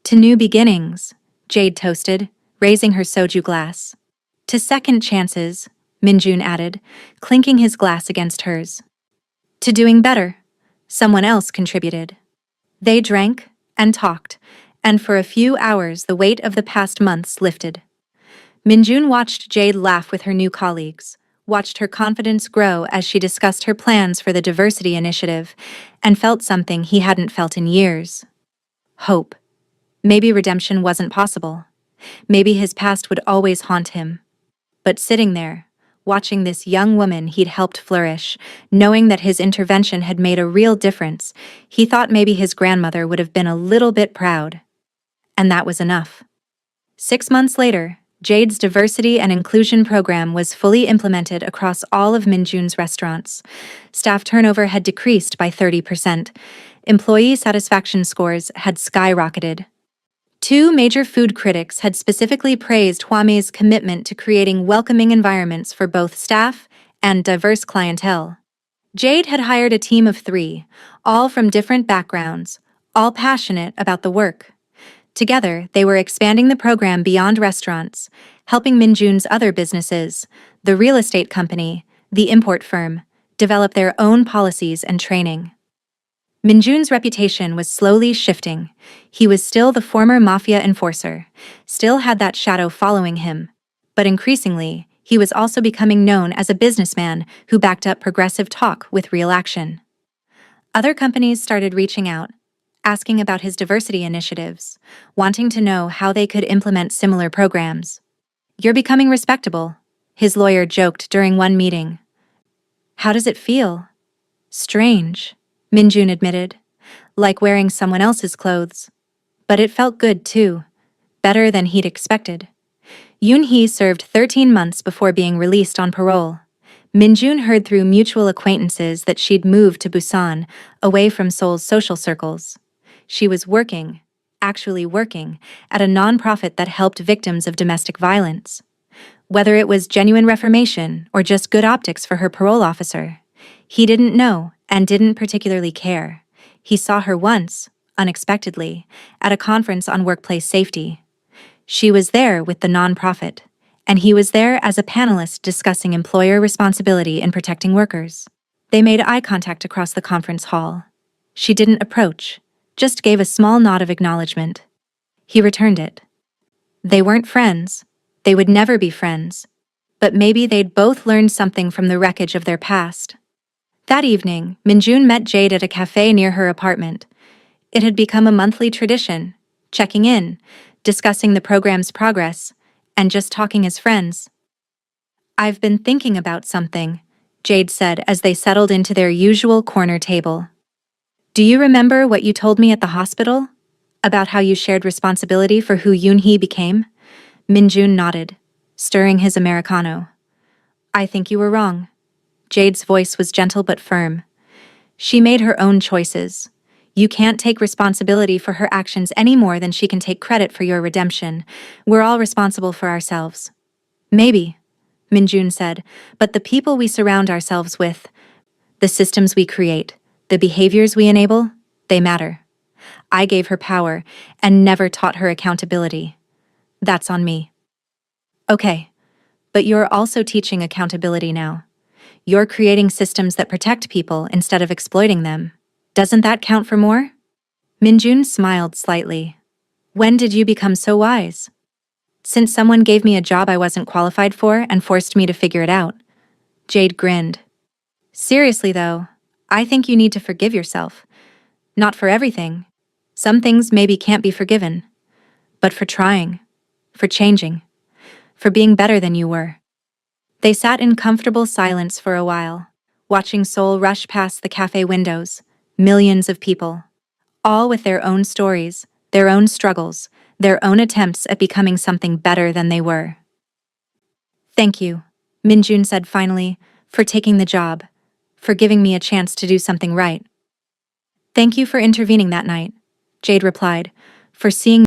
To new beginnings, Jade toasted, raising her soju glass. To second chances, Minjun added, clinking his glass against hers. To doing better, someone else contributed. They drank and talked, and for a few hours the weight of the past months lifted. Minjun watched Jade laugh with her new colleagues, watched her confidence grow as she discussed her plans for the diversity initiative, and felt something he hadn't felt in years. Hope. Maybe redemption wasn't possible. Maybe his past would always haunt him. But sitting there, watching this young woman he'd helped flourish, knowing that his intervention had made a real difference, he thought maybe his grandmother would have been a little bit proud. And that was enough. 6 months later, Jade's diversity and inclusion program was fully implemented across all of Minjun's restaurants. Staff turnover had decreased by 30%. employee satisfaction scores had skyrocketed. Two major food critics had specifically praised Hwame's commitment to creating welcoming environments for both staff and diverse clientele. Jade had hired a team of 3, all from different backgrounds, all passionate about the work. Together, they were expanding the program beyond restaurants, helping Minjun's other businesses, the real estate company, the import firm, develop their own policies and training. Minjun's reputation was slowly shifting. He was still the former Mafia enforcer, still had that shadow following him. But increasingly, he was also becoming known as a businessman who backed up progressive talk with real action. Other companies started reaching out, asking about his diversity initiatives, wanting to know how they could implement similar programs. "You're becoming respectable," his lawyer joked during one meeting. "How does it feel?" "Strange," Minjun admitted, "like wearing someone else's clothes. But it felt good too, better than he'd expected." Yoon-hee served 13 months before being released on parole. Minjun heard through mutual acquaintances that she'd moved to Busan, away from Seoul's social circles. She was actually working, at a nonprofit that helped victims of domestic violence. Whether it was genuine reformation or just good optics for her parole officer, he didn't know and didn't particularly care. He saw her once, unexpectedly, at a conference on workplace safety. She was there with the nonprofit, and he was there as a panelist discussing employer responsibility in protecting workers. They made eye contact across the conference hall. She didn't approach, just gave a small nod of acknowledgement. He returned it. They weren't friends. They would never be friends. But maybe they'd both learned something from the wreckage of their past. That evening, Minjun met Jade at a cafe near her apartment. It had become a monthly tradition, checking in, discussing the program's progress, and just talking as friends. "I've been thinking about something," Jade said as they settled into their usual corner table. "Do you remember what you told me at the hospital? About how you shared responsibility for who Yoon-hee became?" Minjun nodded, stirring his Americano. "I think you were wrong." Jade's voice was gentle but firm. "She made her own choices. You can't take responsibility for her actions any more than she can take credit for your redemption. We're all responsible for ourselves." "Maybe," Minjun said, "but the people we surround ourselves with, the systems we create, the behaviors we enable, they matter. I gave her power and never taught her accountability. That's on me." "Okay, but you're also teaching accountability now. You're creating systems that protect people instead of exploiting them. Doesn't that count for more?" Minjun smiled slightly. "When did you become so wise?" "Since someone gave me a job I wasn't qualified for and forced me to figure it out." Jade grinned. "Seriously though, I think you need to forgive yourself. Not for everything. Some things maybe can't be forgiven. But for trying. For changing. For being better than you were." They sat in comfortable silence for a while, watching Seoul rush past the cafe windows, millions of people, all with their own stories, their own struggles, their own attempts at becoming something better than they were. "Thank you," Minjun said finally, "for taking the job, for giving me a chance to do something right." "Thank you for intervening that night," Jade replied, "for seeing